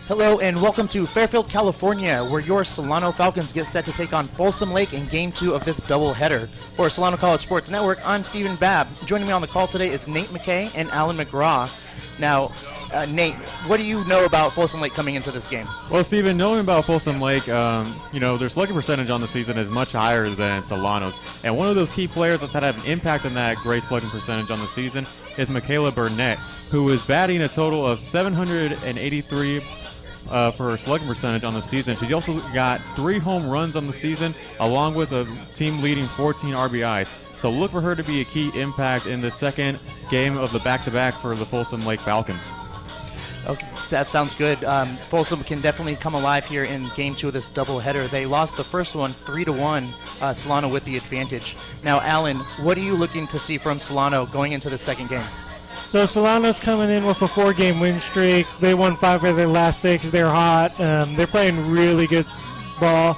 Hello and welcome to Fairfield, California, where your Solano Falcons get set to take on Folsom Lake in Game 2 of this doubleheader. For Solano College Sports Network, I'm Stephen Babb. Joining me on the call today is Nate McKay and Alan McGraw. Now, Nate, what do you know about Folsom Lake coming into this game? Well, Stephen, knowing about Folsom Lake, their slugging percentage on the season is much higher than Solano's. And one of those key players that's had an impact on that great slugging percentage on the season is Michaela Burnett, who is batting a total of 783 for her slugging percentage on the season. She's also got 3 home runs on the season, along with a team-leading 14 RBIs. So look for her to be a key impact in the second game of the back-to-back for the Folsom Lake Falcons. Okay, that sounds good. Folsom can definitely come alive here in Game 2 of this doubleheader. They lost the first one 3-1, Solano with the advantage. Now, Alan, what are you looking to see from Solano going into the second game? So Solano's coming in with a 4-game win streak. They won 5 of their last 6. They're hot. They're playing really good ball.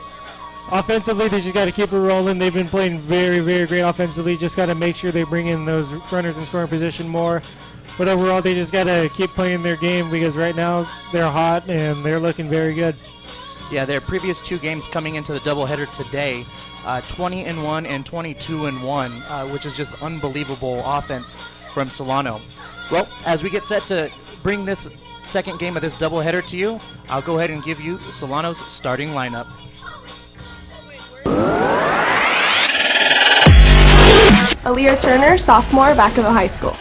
Offensively, they just got to keep it rolling. They've been playing very, very great offensively. Just got to make sure they bring in those runners in scoring position more. But overall, they just got to keep playing their game because right now they're hot and they're looking very good. Yeah, their previous 2 games coming into the doubleheader today, 20-1 and 22-1, which is just unbelievable offense from Solano. Well, as we get set to bring this second game of this doubleheader to you, I'll go ahead and give you Solano's starting lineup. Aaliyah Turner, sophomore, Vacaville High School.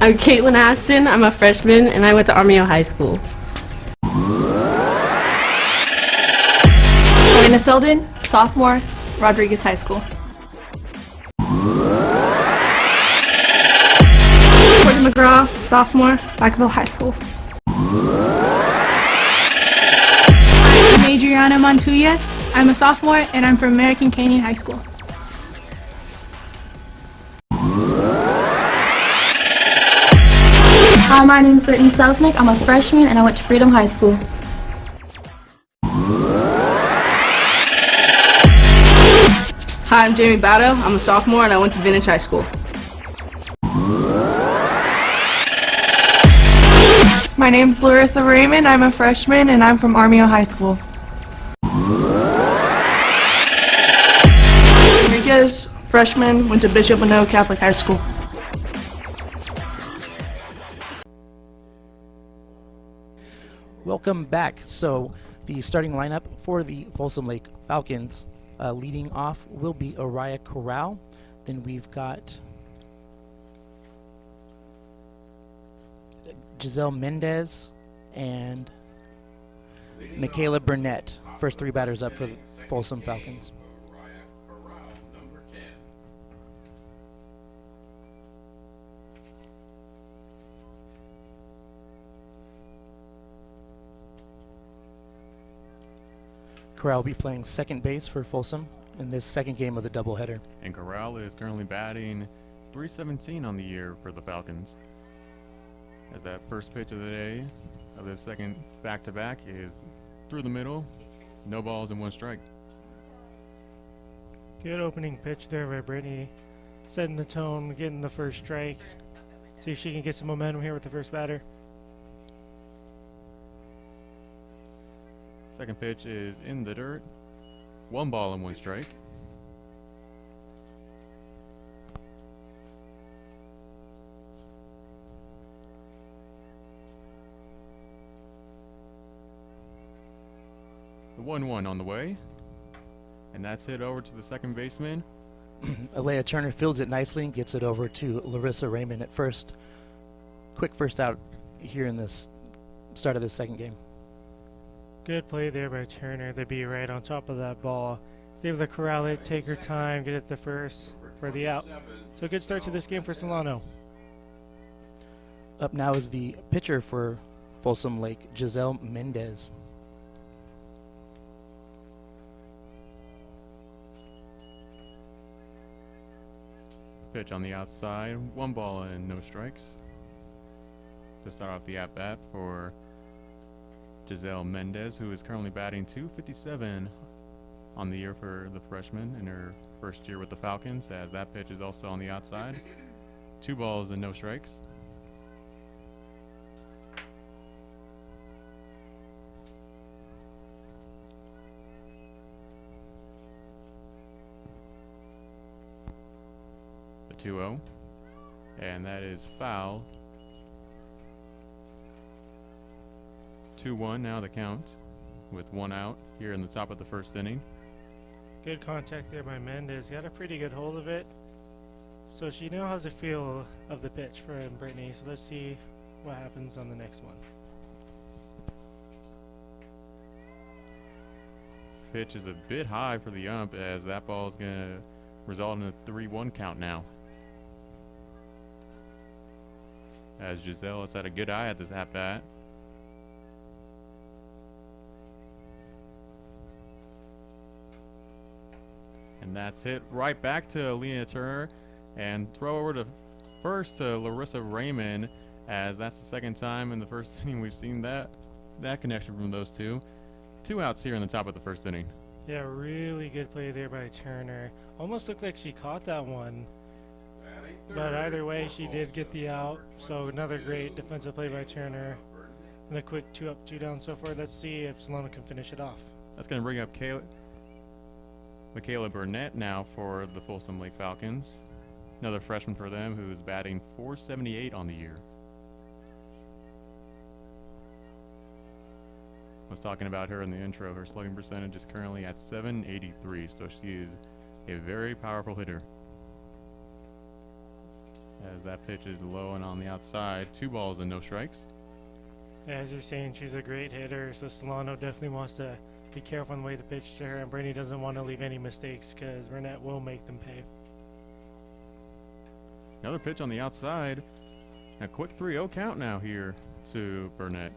I'm Caitlin Aston. I'm a freshman, and I went to Armio High School. Elena Selden, sophomore, Rodriguez High School. Courtney McGraw, sophomore, Vacaville High School. I'm Adriana Montuya. I'm a sophomore, and I'm from American Canyon High School. Hi, my name is Brittany Selznick. I'm a freshman, and I went to Freedom High School. Hi, I'm Jamie Batto. I'm a sophomore, and I went to Vintage High School. My name's Larissa Raymond. I'm a freshman, and I'm from Armio High School. Enriquez, freshman, went to Bishop Minot Catholic High School. Welcome back. So the starting lineup for the Folsom Lake Falcons, leading off will be Araya Corral. Then we've got Giselle Mendez and Michaela Burnett. First 3 batters up for the Folsom Falcons. Corral will be playing second base for Folsom in this second game of the doubleheader. And Corral is currently batting .317 on the year for the Falcons. As that first pitch of the day of the second back-to-back is through the middle, no balls and 1 strike. Good opening pitch there by Brittany. Setting the tone, getting the first strike. See if she can get some momentum here with the first batter. Second pitch is in the dirt. 1 ball and 1 strike. The 1-1 on the way. And that's hit over to the second baseman. Alea Turner fields it nicely and gets it over to Larissa Raymond at first. Quick first out here in this start of this second game. Good play there by Turner to be right on top of that ball. She's able to corral it, take her time, get it to first for the out. So a good start to this game for Solano. Up now is the pitcher for Folsom Lake, Giselle Mendez. Pitch on the outside, 1 ball and no strikes. To start off the at-bat for Giselle Mendez, who is currently batting .257 on the year for the freshman in her first year with the Falcons, as that pitch is also on the outside. 2 balls and no strikes. The 2-0, and that is foul. 2-1 now the count, with 1 out here in the top of the first inning. Good contact there by Mendez. Got a pretty good hold of it. So she now has a feel of the pitch for Brittany. So let's see what happens on the next one. Pitch is a bit high for the ump, as that ball is going to result in a 3-1 count now. As Giselle has had a good eye at this at-bat. And that's hit right back to Leah Turner, and throw over to first to Larissa Raymond, as that's the second time in the first inning we've seen that connection from those two. 2 outs here in the top of the first inning. Yeah, really good play there by Turner. Almost looked like she caught that one. But either way, she did get the out. So another great defensive play by Turner. And a quick 2 up, 2 down so far. Let's see if Solano can finish it off. That's going to bring up Michaela Burnett now for the Folsom Lake Falcons. Another freshman for them, who is batting .478 on the year. I was talking about her in the intro. Her slugging percentage is currently at .783, so she is a very powerful hitter. As that pitch is low and on the outside, 2 balls and no strikes. Yeah, as you're saying, she's a great hitter, so Solano definitely wants to be careful on the way to pitch to her, and Brittany doesn't want to leave any mistakes because Burnett will make them pay. Another pitch on the outside. A quick 3-0 count now here to Burnett.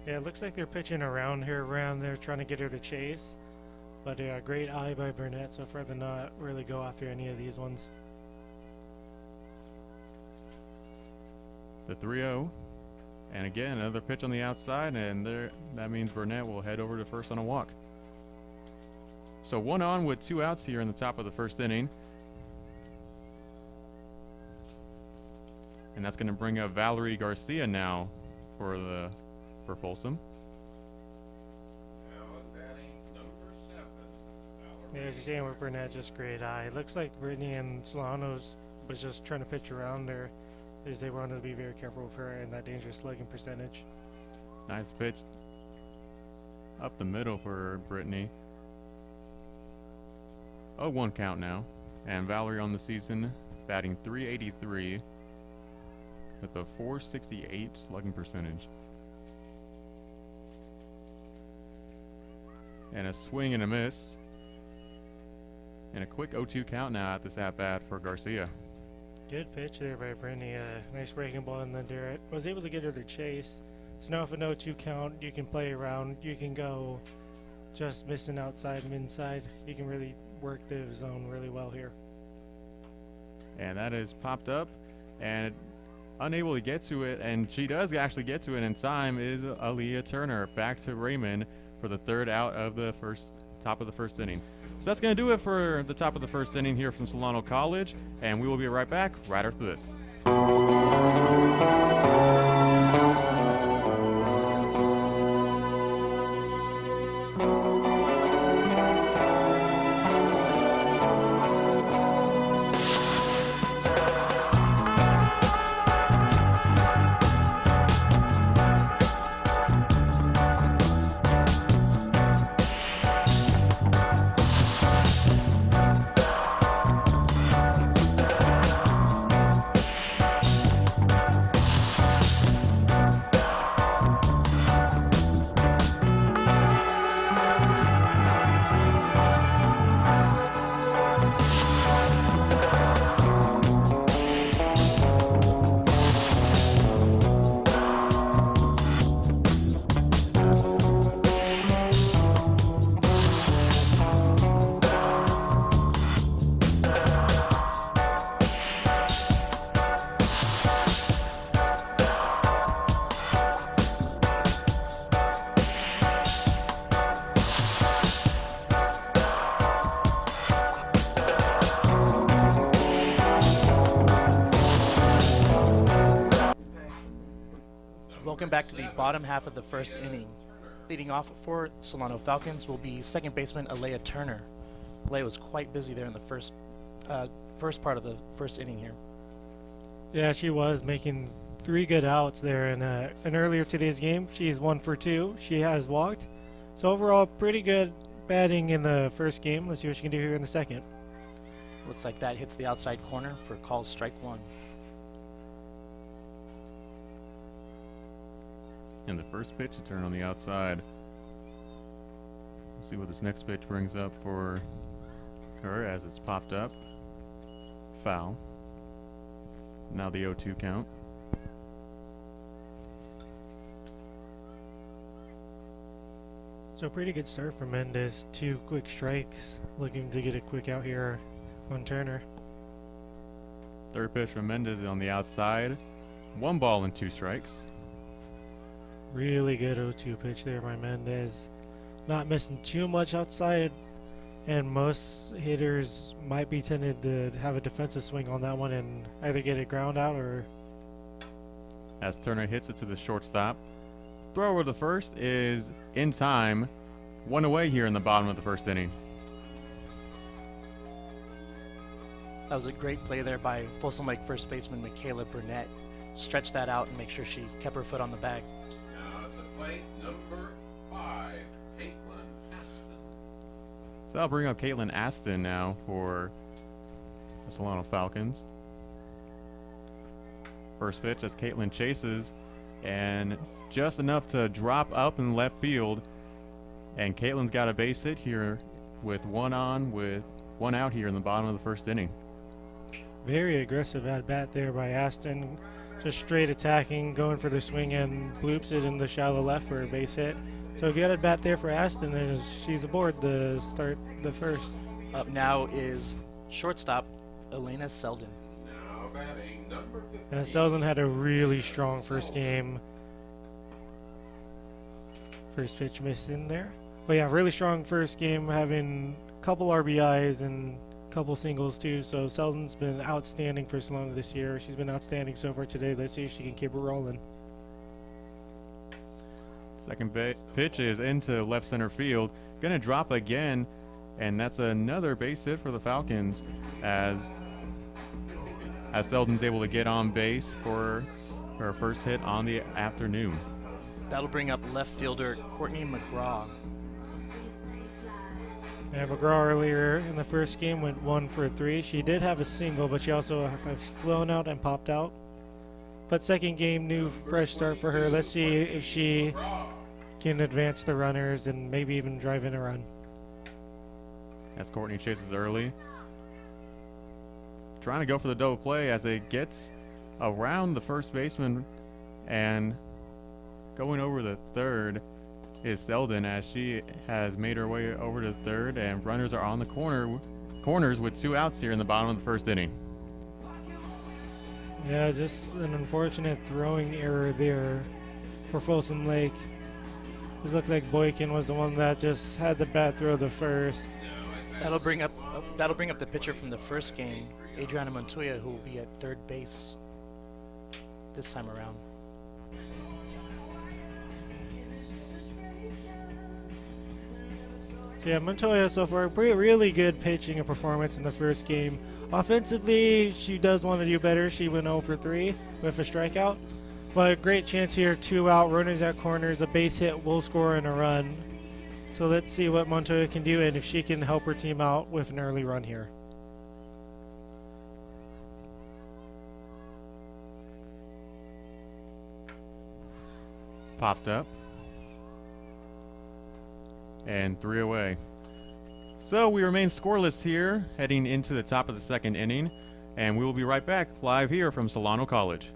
Yeah, it looks like they're pitching around her, trying to get her to chase. But yeah, great eye by Burnett so far to not really go after any of these ones. The 3-0. And again, another pitch on the outside, and that means Burnett will head over to first on a walk. So 1 on with 2 outs here in the top of the first inning. And that's going to bring up Valerie Garcia now for Folsom. Yeah, as you're saying with Burnett, just great eye. It looks like Brittany and Solano's was just trying to pitch around her, as they wanted to be very careful with her and that dangerous slugging percentage. Nice pitch up the middle for Brittany. 0-1 count now. And Valerie on the season batting .383 with a .468 slugging percentage. And a swing and a miss. And a quick 0-2 count now at this at-bat for Garcia. Good pitch there by Brittany. Nice breaking ball in the dirt. Was able to get her to chase. So now if a 0-2 count, you can play around. You can go just missing outside and inside. You can really work the zone really well here. And that is popped up and unable to get to it. And she does actually get to it in time is Aaliyah Turner. Back to Raymond for the 3rd out of the top of the first inning. So that's going to do it for the top of the first inning here from Solano College, and we will be right back right after this. Welcome back to the bottom half of the first inning. Leading off for Solano Falcons will be second baseman Alea Turner. Alea was quite busy there in the first part of the first inning here. Yeah, she was making 3 good outs there. And earlier today's game, she's 1 for 2. She has walked. So overall, pretty good batting in the first game. Let's see what she can do here in the second. Looks like that hits the outside corner for call strike 1. And the first pitch, a turn on the outside. We'll see what this next pitch brings up for her as it's popped up. Foul. Now the 0-2 count. So pretty good start for Mendez. 2 quick strikes. Looking to get a quick out here on Turner. Third pitch from Mendez on the outside. 1 ball and 2 strikes. Really good 0-2 pitch there by Mendez. Not missing too much outside, and most hitters might be tempted to have a defensive swing on that one and either get a ground out or... As Turner hits it to the shortstop. Throw over the first is in time. 1 away here in the bottom of the first inning. That was a great play there by Folsom Lake first baseman Michaela Burnett. Stretched that out and make sure she kept her foot on the bag. Now at the plate, number 5, Caitlin Aston. So I'll bring up Caitlin Aston now for the Solano Falcons. First pitch as Caitlin chases, and just enough to drop up in left field. And Caitlin's got a base hit here with 1 on, with 1 out here in the bottom of the first inning. Very aggressive at bat there by Aston. Just straight attacking, going for the swing, and bloops it in the shallow left for a base hit. So good at bat there for Aston, and she's aboard the start the first. Up now is shortstop Elena Selden. Now batting number 15. Selden had a really strong first game. First pitch missed in there. But yeah, really strong first game, having a couple RBIs and a couple singles too. So Selden's been outstanding for Solano this year. She's been outstanding so far today. Let's see if she can keep it rolling. Second pitch is into left center field. Gonna drop again, and that's another base hit for the Falcons as Selden's able to get on base for her first hit on the afternoon. That'll bring up left fielder Courtney McGraw. And McGraw earlier in the first game went 1 for 3. She did have a single, but she also has flown out and popped out. But second game, new fresh start for her. Let's see if she can advance the runners and maybe even drive in a run. As Courtney chases early. Trying to go for the double play as it gets around the first baseman, and going over the third is Selden as she has made her way over to third, and runners are on the corners with 2 outs here in the bottom of the first inning. Yeah, just an unfortunate throwing error there for Folsom Lake. It looked like Boykin was the one that just had the bat throw the first. That'll bring up the pitcher from the first game, Adriana Montoya, who will be at third base this time around. So yeah, Montoya so far, really good pitching and performance in the first game. Offensively, she does want to do better. She went 0 for 3 with a strikeout. But a great chance here, 2 out, runners at corners, a base hit will score and a run. So let's see what Montoya can do and if she can help her team out with an early run here. Popped up. And 3 away. So we remain scoreless here, heading into the top of the second inning, and we will be right back live here from Solano College.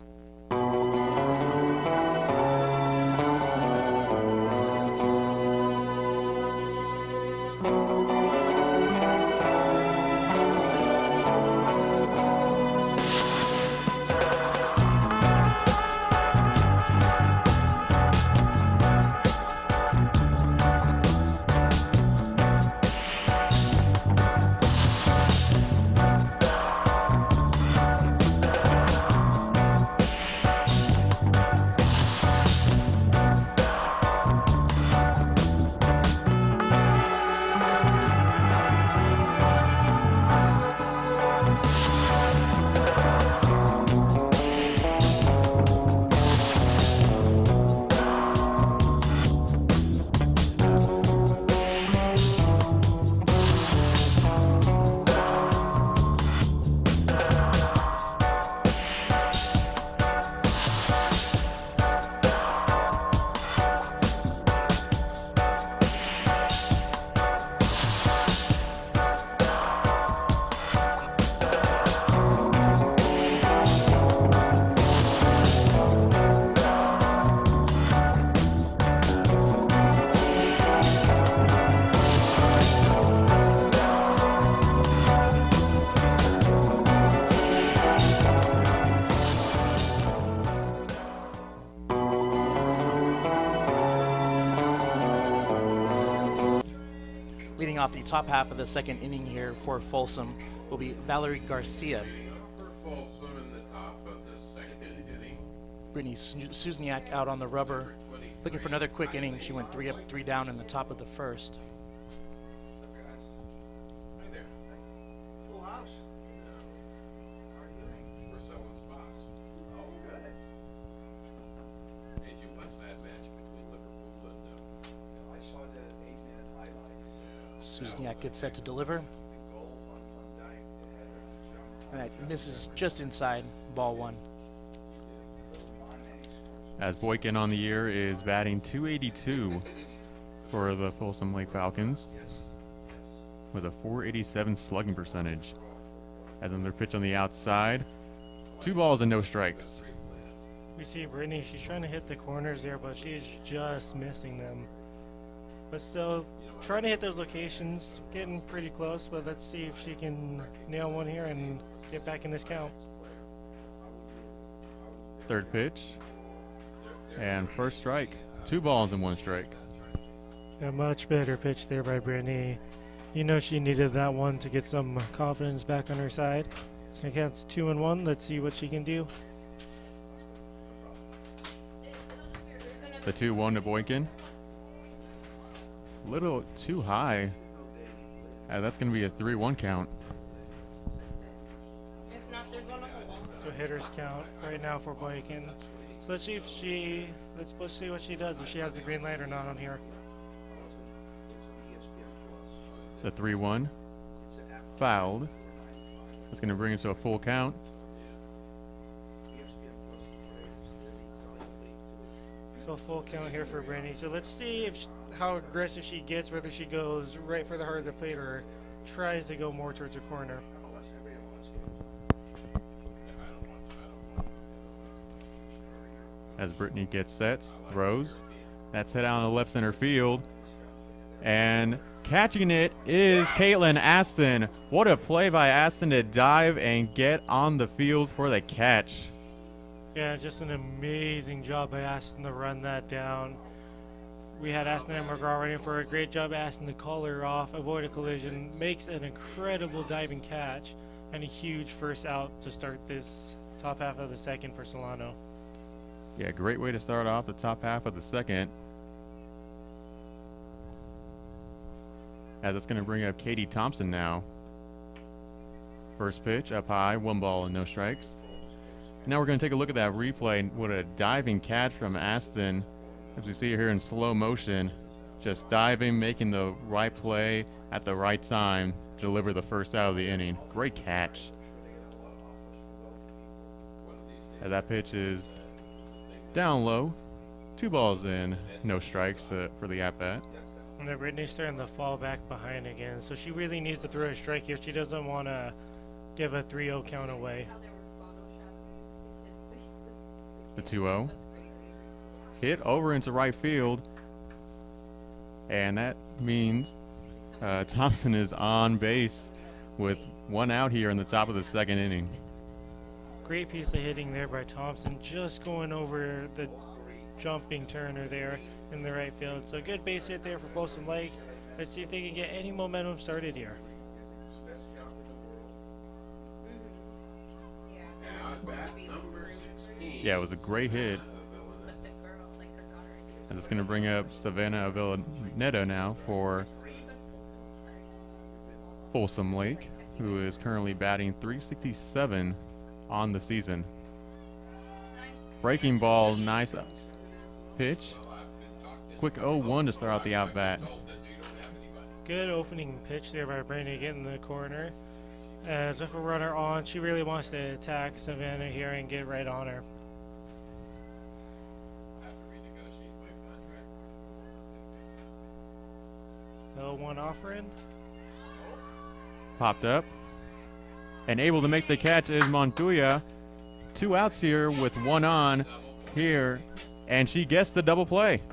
Leading off the top half of the second inning here for Folsom will be Valerie Garcia. For Folsom in the top of the second inning. Brittany Susniak out on the rubber. Looking for another quick inning. She went 3 up, 3 down in the top of the first. Hi there. Full house. We're selling spots. Oh, good. Did you watch that match between Liverpool and I saw the 8-minute highlights. Susniak gets set to deliver. And that misses just inside, ball 1. As Boykin on the year is batting .282 for the Folsom Lake Falcons with a .487 slugging percentage. As another pitch on the outside, 2 balls and no strikes. We see Brittany, she's trying to hit the corners there, but she's just missing them. But still, trying to hit those locations, getting pretty close, but let's see if she can nail one here and get back in this count. Third pitch. And first strike. 2 balls and 1 strike. A much better pitch there by Brittany. You know she needed that one to get some confidence back on her side. So counts 2-1. Let's see what she can do. The 2-1 to Boykin. A little too high. That's going to be a 3-1 count. If not, there's one on the wall. So hitters count right now for Boykin. So let's see if let's see what she does, if she has the green light or not on here. The 3-1. Fouled. That's going to bring us to a full count. So a full count here for Brittany. So let's see if how aggressive she gets, whether she goes right for the heart of the plate or tries to go more towards the corner. As Brittany gets set, throws. That's hit out in the left center field. And catching it is Caitlin Aston. What a play by Aston to dive and get on the field for the catch. Yeah, just an amazing job by Aston to run that down. We had Aston and McGraw running for a great job. Aston to call her off, avoid a collision, makes an incredible diving catch, and a huge first out to start this top half of the second for Solano. Yeah, great way to start off the top half of the second. As it's going to bring up Katie Thompson now. First pitch up high, 1 ball and no strikes. Now we're going to take a look at that replay. What a diving catch from Aston. As we see here in slow motion, just diving, making the right play at the right time, deliver the first out of the inning. Great catch. As that pitch is down low, 2 balls in, no strikes for the at-bat. And then Brittany's starting to fall back behind again, so she really needs to throw a strike here. She doesn't want to give a 3-0 count away. The 2-0. Hit over into right field. And that means Thompson is on base with 1 out here in the top of the second inning. Great piece of hitting there by Thompson, just going over the jumping Turner there in the right field. So good base hit there for Folsom Lake. Let's see if they can get any momentum started here. Yeah, it was a great hit. And it's going to bring up Savannah Avellaneda now for Folsom Lake, who is currently batting .367 on the season. Breaking ball, nice pitch. Quick 0-1 to start out the at-bat. Good opening pitch there by Brittany getting in the corner. As with a runner on, she really wants to attack Savannah here and get right on her. No 1 offering. Popped up. And able to make the catch is Montoya. 2 outs here with 1 on here. And she gets the double play.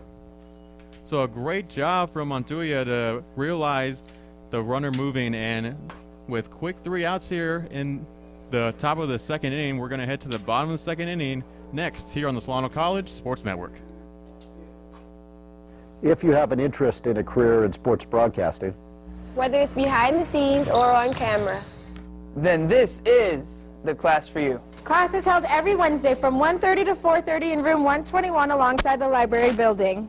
So a great job from Montoya to realize the runner moving, and with quick 3 outs here in the top of the second inning, we're going to head to the bottom of the second inning next here on the Solano College Sports Network. If you have an interest in a career in sports broadcasting, whether it's behind the scenes or on camera. Then this is the class for you. Class is held every Wednesday from 1:30 to 4:30 in room 121 alongside the library building.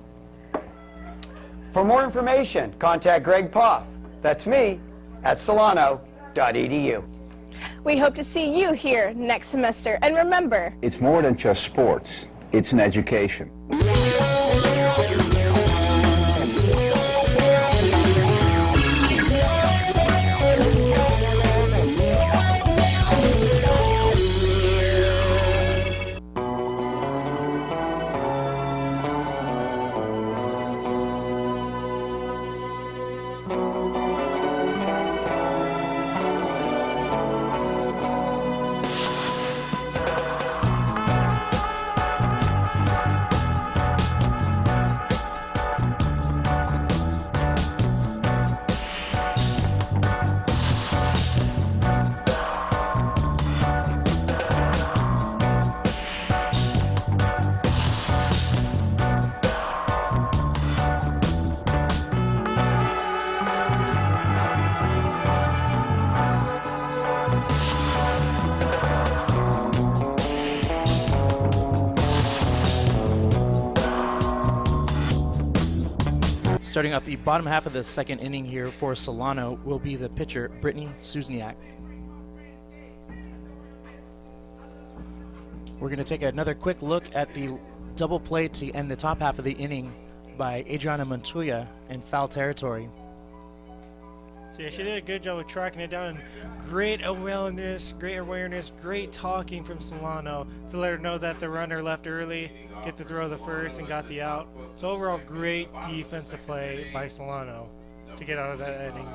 For more information, contact Greg Poff. That's me at solano.edu. We hope to see you here next semester. And remember, it's more than just sports. It's an education. Starting off the bottom half of the second inning here for Solano will be the pitcher, Brittany Susniak. We're going to take another quick look at the double play to end the top half of the inning by Adriana Montoya in foul territory. So yeah, she did a good job of tracking it down. Great awareness, great talking from Solano to let her know that the runner left early, get to throw the first, and got the out. So overall, great defensive play by Solano to get out of that inning.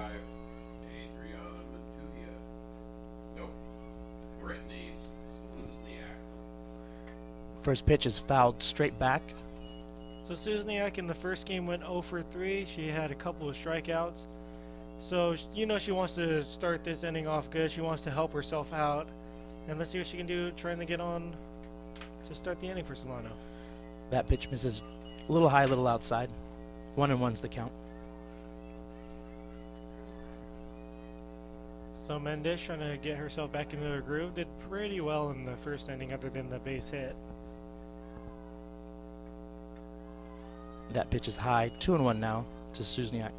First pitch is fouled straight back. So Susniak in the first game went 0 for 3. She had a couple of strikeouts. So, you know, she wants to start this inning off good. She wants to help herself out. And let's see what she can do trying to get on to start the inning for Solano. That pitch misses a little high, a little outside. 1-1's the count. So Mendez trying to get herself back into her groove. Did pretty well in the first inning other than the base hit. That pitch is high. 2-1 now to Susniak.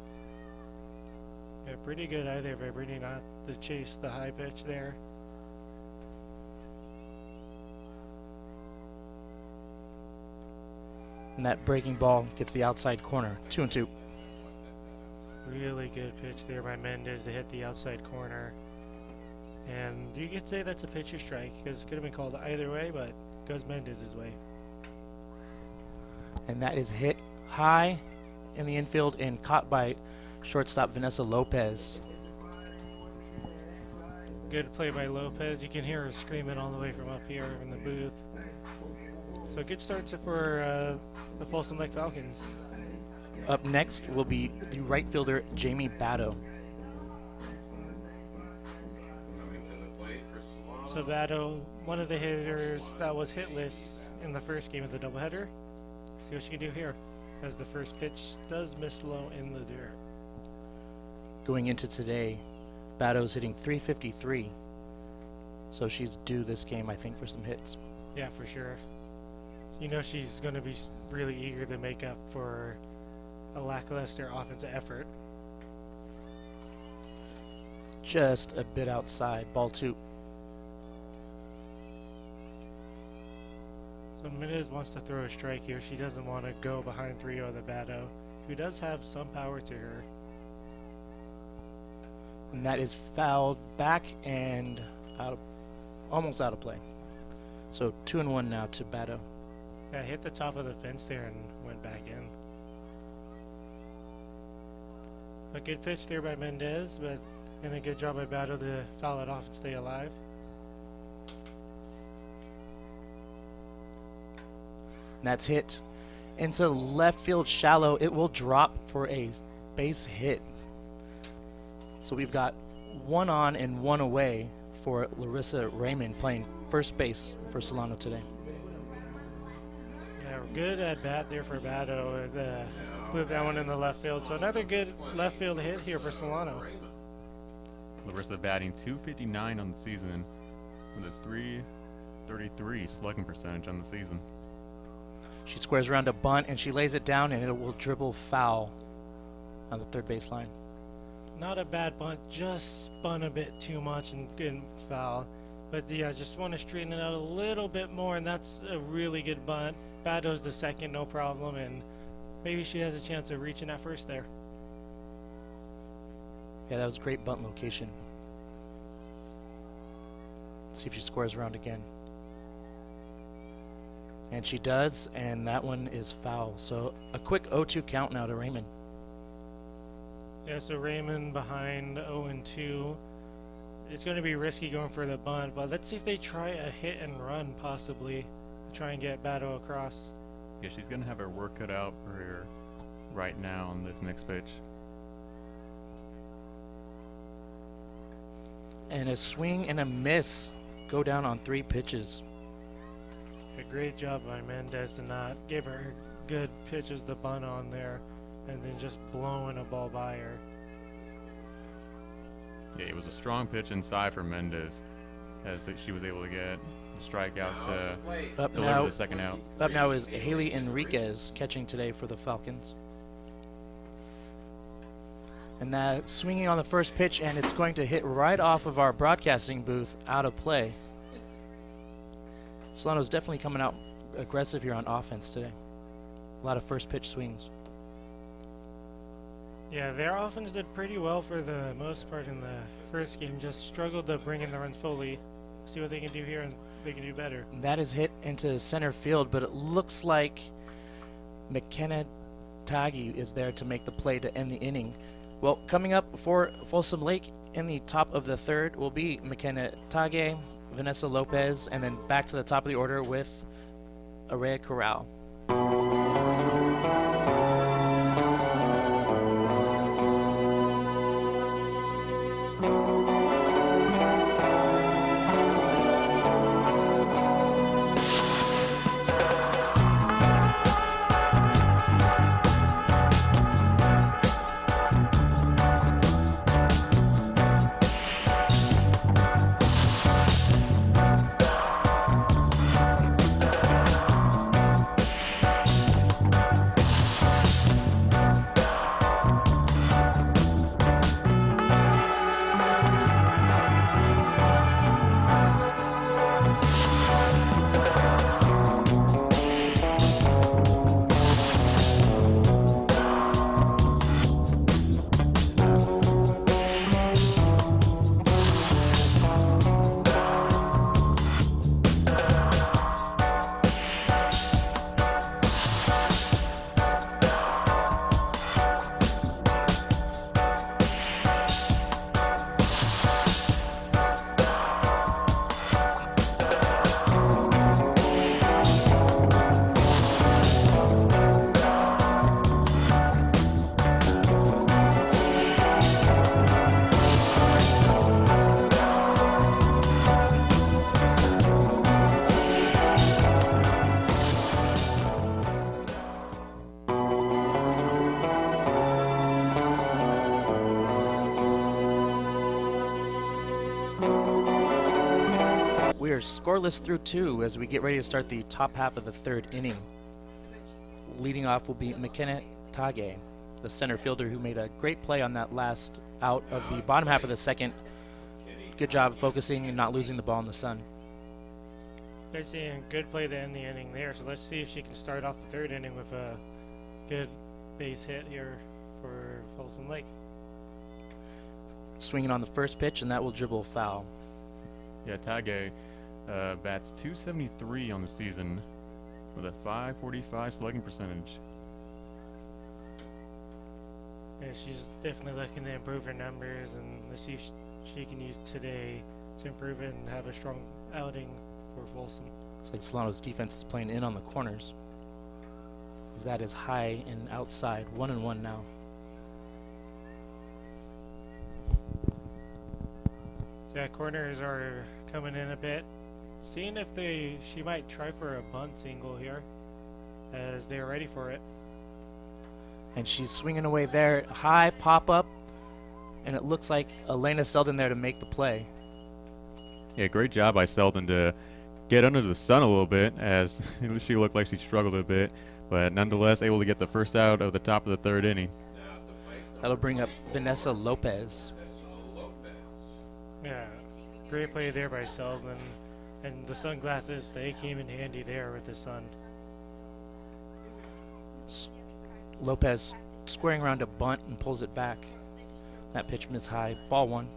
Yeah, pretty good eye there by Brittany not to chase the high pitch there. And that breaking ball gets the outside corner. 2-2. Really good pitch there by Mendez to hit the outside corner. And you could say that's a pitcher strike because it could have been called either way, but it goes Mendez's way. And that is hit high in the infield and caught by shortstop Vanessa Lopez. Good play by Lopez. You can hear her screaming all the way from up here in the booth. So good start for the Folsom Lake Falcons. Up next will be the right fielder Jamie Batto. So Batto, one of the hitters that was hitless in the first game of the doubleheader. See what she can do here, as the first pitch does miss low in the dirt. Going into today, Batto's hitting .353, so she's due this game, I think, for some hits. Yeah, for sure. You know she's going to be really eager to make up for a lackluster offensive effort. Just a bit outside, ball 2. So Mendez wants to throw a strike here. She doesn't want to go behind 3-0 the Batto, who does have some power to her. And that is fouled back and almost out of play. So 2-1 now to Batto. Yeah, hit the top of the fence there and went back in. A good pitch there by Mendez, and a good job by Batto to foul it off and stay alive. And that's hit into left field shallow. It will drop for a base hit. So we've got 1 on and 1 away for Larissa Raymond playing first base for Solano today. Yeah, good at bat there for Batto. Put that one in the left field. So another good left field hit here for Solano. Larissa batting .259 on the season with a .333 slugging percentage on the season. She squares around a bunt and she lays it down and it will dribble foul on the third baseline. Not a bad bunt, just spun a bit too much and foul. But yeah, just want to straighten it out a little bit more, and that's a really good bunt. Batto's the second, no problem, and maybe she has a chance of reaching at first there. Yeah, that was a great bunt location. Let's see if she squares around again. And she does, and that one is foul. So a quick 0-2 count now to Raymond. Yeah, so Raymond behind 0-2. It's going to be risky going for the bunt, but let's see if they try a hit and run possibly to try and get Batto across. Yeah, she's going to have her work cut out for her right now on this next pitch. And a swing and a miss go down on 3 pitches. A great job by Mendez to not give her good pitches to bunt on there and then just blowing a ball by her. Yeah, it was a strong pitch inside for Mendez as she was able to get the strikeout to deliver the second out. Up now is Haley Enriquez catching today for the Falcons. And that swinging on the first pitch, and it's going to hit right off of our broadcasting booth out of play. Solano's definitely coming out aggressive here on offense today. A lot of first pitch swings. Yeah, their offense did pretty well for the most part in the first game. Just struggled to bring in the runs fully. See what they can do here and they can do better. That is hit into center field, but it looks like McKenna Taggy is there to make the play to end the inning. Well, coming up for Folsom Lake in the top of the third will be McKenna Tage, Vanessa Lopez, and then back to the top of the order with Araya Corral. We are scoreless through 2 as we get ready to start the top half of the third inning. Leading off will be McKenna Tage, the center fielder who made a great play on that last out of the bottom half of the second. Good job focusing and not losing the ball in the sun. They're seeing good play to end the inning there, so let's see if she can start off the third inning with a good base hit here for Folsom Lake. Swinging on the first pitch, and that will dribble foul. Yeah, Tage bats .273 on the season with a .545 slugging percentage. Yeah, she's definitely looking to improve her numbers, and let's see if she can use today to improve it and have a strong outing for Folsom. Looks like Solano's defense is playing in on the corners. That is high and outside, 1-1 now. So yeah, corners are coming in a bit. Seeing if she might try for a bunt single here. as they are ready for it. And she's swinging away there. High pop up. And it looks like Elena Selden there to make the play. Yeah, great job by Selden to get under the sun a little bit, as she looked like she struggled a bit, but nonetheless able to get the first out of the top of the third inning. That'll bring up Vanessa Lopez. Yeah, great play there by Selden. And the sunglasses, they came in handy there with the sun. Lopez squaring around a bunt and pulls it back. That pitch missed high. Ball one.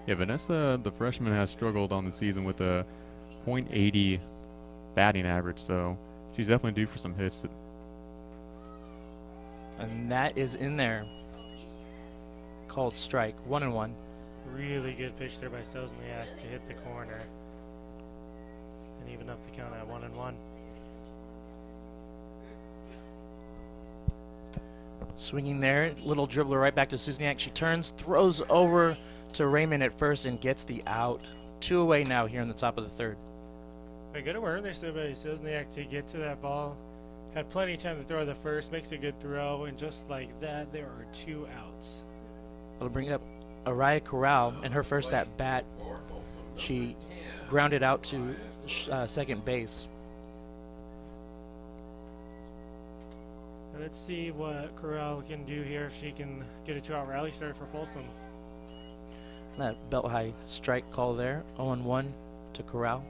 Yeah, Vanessa, the freshman, has struggled on the season with a .80 batting average, so she's definitely due for some hits. And that is in there. Called strike. 1-1. Really good pitch there by Selzniak to hit the corner. And even up the count at 1-1. Swinging there, little dribbler right back to Susniak. She turns, throws over to Raymond at first and gets the out. 2 away now here in the top of the third. A good awareness there by Selzniak to get to that ball. Had plenty of time to throw the first, makes a good throw, and just like that, there are 2 outs. It'll bring up Araya Corral and her first at bat. She grounded out to second base. Let's see what Corral can do here if she can get a 2-out rally started for Folsom. That belt high strike call there. 0-1 to Corral.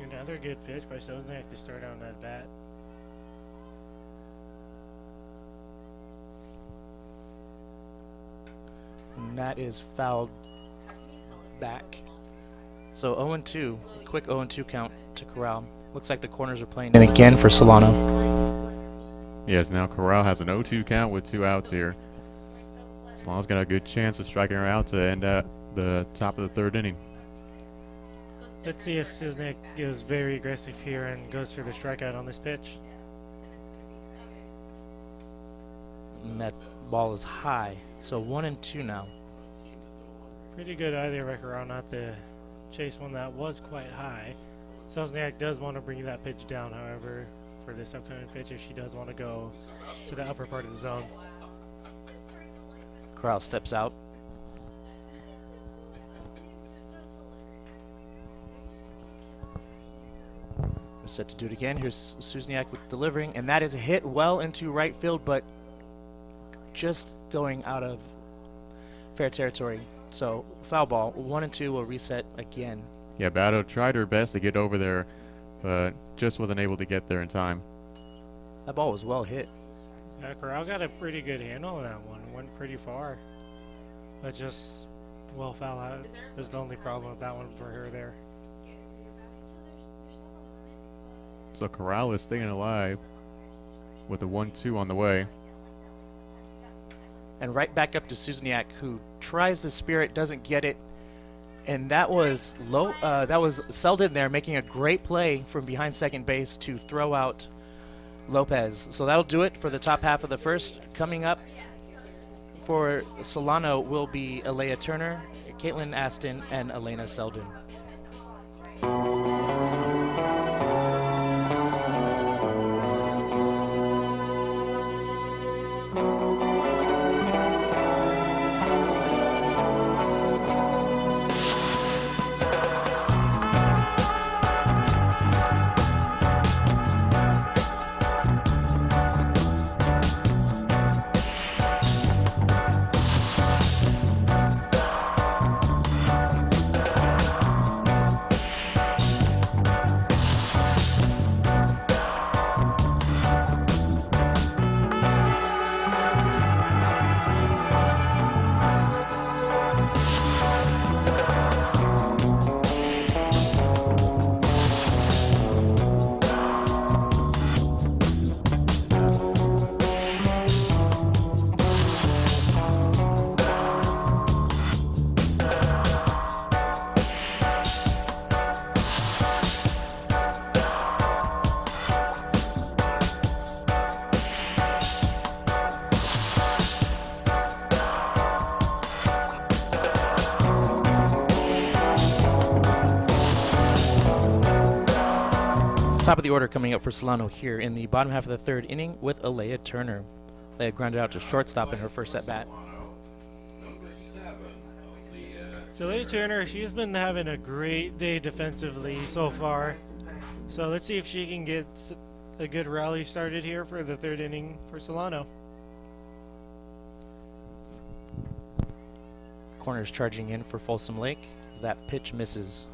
Another good pitch by Selzniak to start out that bat. And that is fouled back. So 0-2, quick 0-2 count to Corral. Looks like the corners are playing in again for Solano. Yes, now Corral has an 0-2 count with 2 outs here. Solano's got a good chance of striking her out to end up the top of the third inning. Let's see if Selzniak goes very aggressive here and goes for the strikeout on this pitch. And that ball is high. So 1-2 now. Pretty good either by Corral not to chase one that was quite high. Selzniak does want to bring that pitch down, however, for this upcoming pitch if she does want to go to the upper part of the zone. Corral steps out. We're set to do it again. Here's Susniak with delivering, and that is a hit well into right field, but just going out of fair territory. So foul ball. 1-2 will reset again. Yeah, Batto tried her best to get over there, but just wasn't able to get there in time. That ball was well hit. Yeah, Corral got a pretty good handle on that one. Went pretty far, but just well foul out. There's the only problem with that one for her there. So Corral is staying alive with a 1-2 on the way. And right back up to Susniak, who tries the spirit, doesn't get it. And that was Selden there making a great play from behind second base to throw out Lopez. So that'll do it for the top half of the first. Coming up for Solano will be Alea Turner, Caitlin Aston, and Elena Selden. Top of the order coming up for Solano here in the bottom half of the third inning with Alea Turner. Alea grounded out to shortstop in her first at bat. So Alea Turner, she's been having a great day defensively so far. So let's see if she can get a good rally started here for the third inning for Solano. Corners charging in for Folsom Lake as that pitch misses.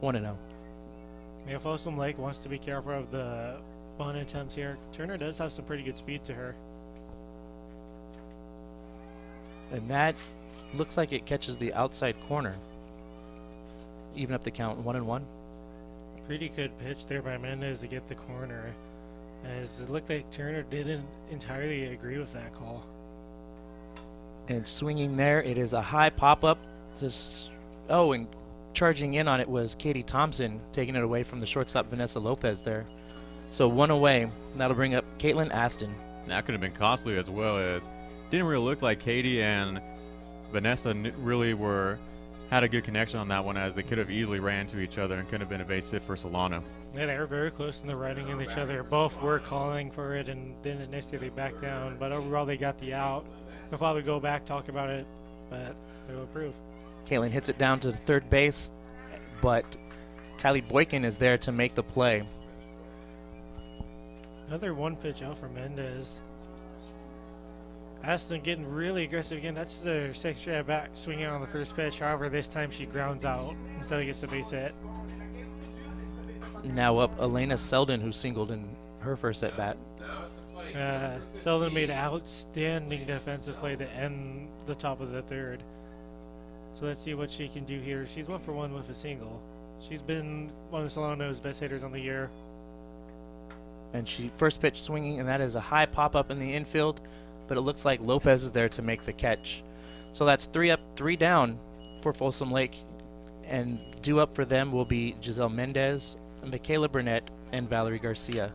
1-0. Yeah, Folsom Lake wants to be careful of the bunt attempt here. Turner does have some pretty good speed to her. And that looks like it catches the outside corner. Even up the count, 1-1. Pretty good pitch there by Mendez to get the corner, as it looked like Turner didn't entirely agree with that call. And swinging there, it is a high pop-up. Oh, and charging in on it was Katie Thompson, taking it away from the shortstop Vanessa Lopez there. So one away. That'll bring up Caitlin Aston. That could have been costly as well, as didn't really look like Katie and Vanessa really had a good connection on that one, as they could have easily ran to each other and could have been a base hit for Solano. Yeah, they were very close in the running in each other. Both were calling for it and didn't necessarily back down, but overall they got the out. They'll probably go back, talk about it, but they'll approve. Caitlin hits it down to third base, but Kylie Boykin is there to make the play. Another one pitch out for Mendez. Aston getting really aggressive again. That's the second straight at bat, swinging on the first pitch. However, this time she grounds out instead of gets the base hit. Now up Elena Selden, who singled in her first at bat. Selden made an outstanding defensive play to end the top of the third. So let's see what she can do here. She's 1 for 1 with a single. She's been one of Solano's best hitters on the year. And she first pitch swinging, and that is a high pop-up in the infield, but it looks like Lopez is there to make the catch. So that's 3 up, 3 down for Folsom Lake. And due up for them will be Giselle Mendez, Michaela Burnett, and Valerie Garcia.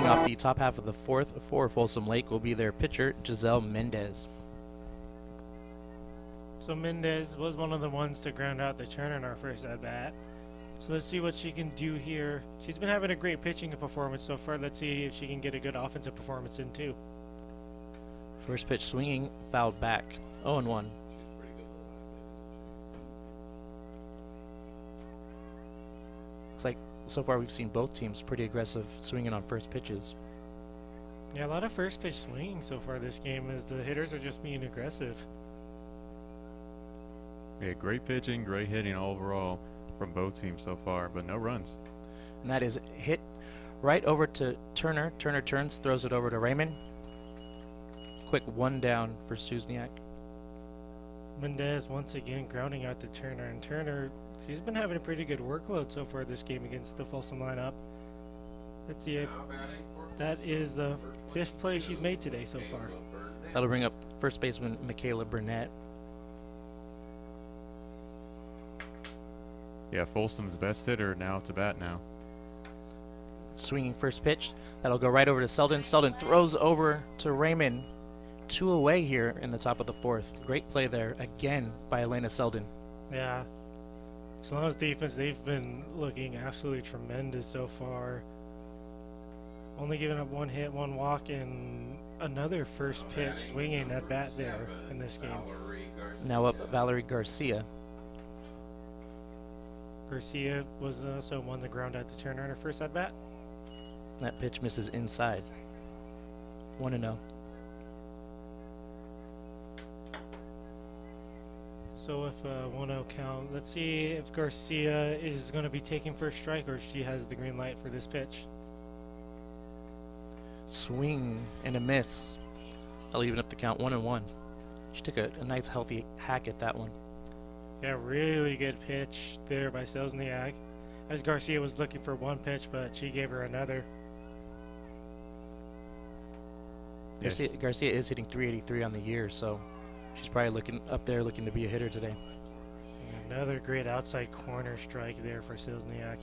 Off the top half of the fourth for Folsom Lake will be their pitcher, Giselle Mendez. So Mendez was one of the ones to ground out the Turner in our first at bat. So let's see what she can do here. She's been having a great pitching performance so far. Let's see if she can get a good offensive performance in too. First pitch swinging, fouled back. 0-1. Looks like so far we've seen both teams pretty aggressive swinging on first pitches. Yeah, a lot of first pitch swinging so far this game, as the hitters are just being aggressive. Yeah, great pitching, great hitting overall from both teams so far, but no runs. And that is hit right over to Turner. Turner turns, throws it over to Raymond. Quick 1 down for Suzniak. Mendez once again grounding out to Turner, and Turner, she's been having a pretty good workload so far this game against the Folsom lineup. Let's see, that is the 5th play she's made today so far. That'll bring up first baseman Michaela Burnett. Yeah, Folsom's best hitter now to bat now. Swinging first pitch. That'll go right over to Selden. Selden throws over to Raymond. 2 away here in the top of the 4th. Great play there again by Elena Selden. Yeah. Solano's defense, they've been looking absolutely tremendous so far. Only giving up 1 hit, 1 walk, and another first pitch swinging at bat there in this game. Now up Valerie Garcia. Garcia was also won the ground out to Turner on her first at bat. That pitch misses inside. 1-0. So if 1-0 count, let's see if Garcia is going to be taking first strike or if she has the green light for this pitch. Swing and a miss. I'll even up the count 1-1. She took a nice healthy hack at that one. Yeah, really good pitch there by Selzniak. As Garcia was looking for 1 pitch, but she gave her another. Yes. Garcia is hitting 383 on the year, so she's probably looking to be a hitter today. Another great outside corner strike there for Selzniak.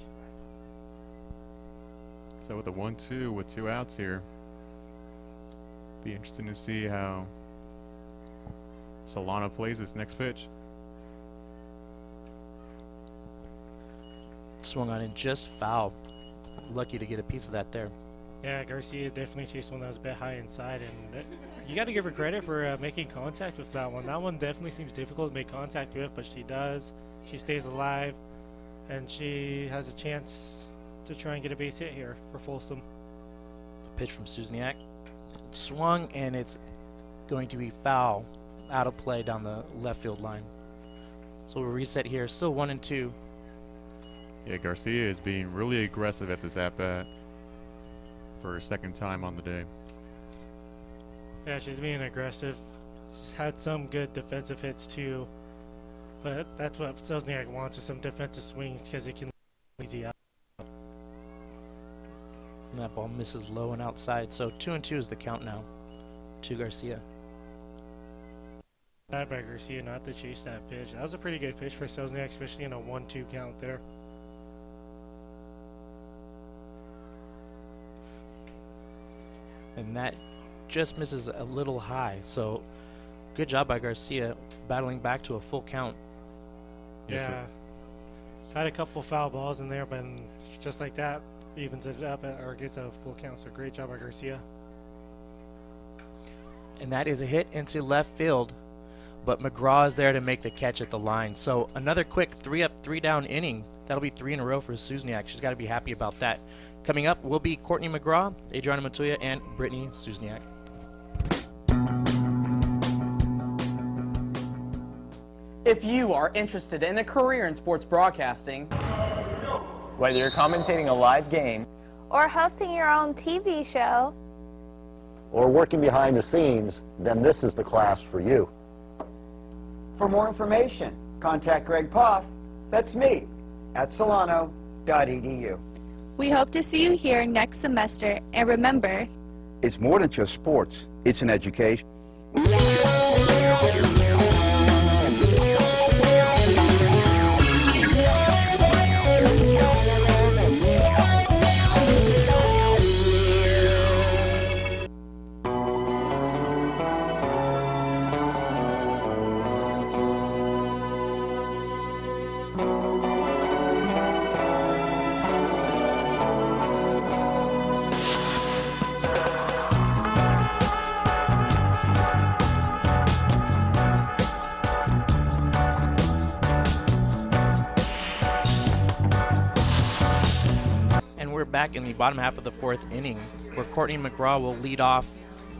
So with a 1-2 with 2 outs here, be interesting to see how Solano plays this next pitch. Swung on and just foul. Lucky to get a piece of that there. Yeah, Garcia definitely chased one that was a bit high inside, and you got to give her credit for making contact with that one. That one definitely seems difficult to make contact with, but she does. She stays alive, and she has a chance to try and get a base hit here for Folsom. Pitch from Suzniak. Swung, and it's going to be foul. Out of play down the left field line. So we'll reset here. Still 1-2. Yeah, Garcia is being really aggressive at this at-bat for her 2nd time on the day. Yeah, she's being aggressive. She's had some good defensive hits too, but that's what Selzniak wants, is some defensive swings because it can easy out. And that ball misses low and outside. So 2-2 is the count now to Garcia. Bad by Garcia not to chase that pitch. That was a pretty good pitch for Selzniak, especially in a 1-2 count there. And that just misses a little high. So good job by Garcia battling back to a full count. Yeah. Had a couple foul balls in there, but just like that, evens it up or gets a full count. So great job by Garcia. And that is a hit into left field. But McGraw is there to make the catch at the line. So another quick 3-up, 3-down inning. That'll be 3 in a row for Suzniak. She's got to be happy about that. Coming up will be Courtney McGraw, Adriana Montoya, and Brittany Suzniak. If you are interested in a career in sports broadcasting, whether you're commentating a live game Or hosting your own TV show, or working behind the scenes, then this is the class for you. For more information, contact Greg Poff, that's me, at solano.edu. We hope to see you here next semester, and remember, It's more than just sports, it's an education. Back in the bottom half of the 4th inning, where Courtney McGraw will lead off.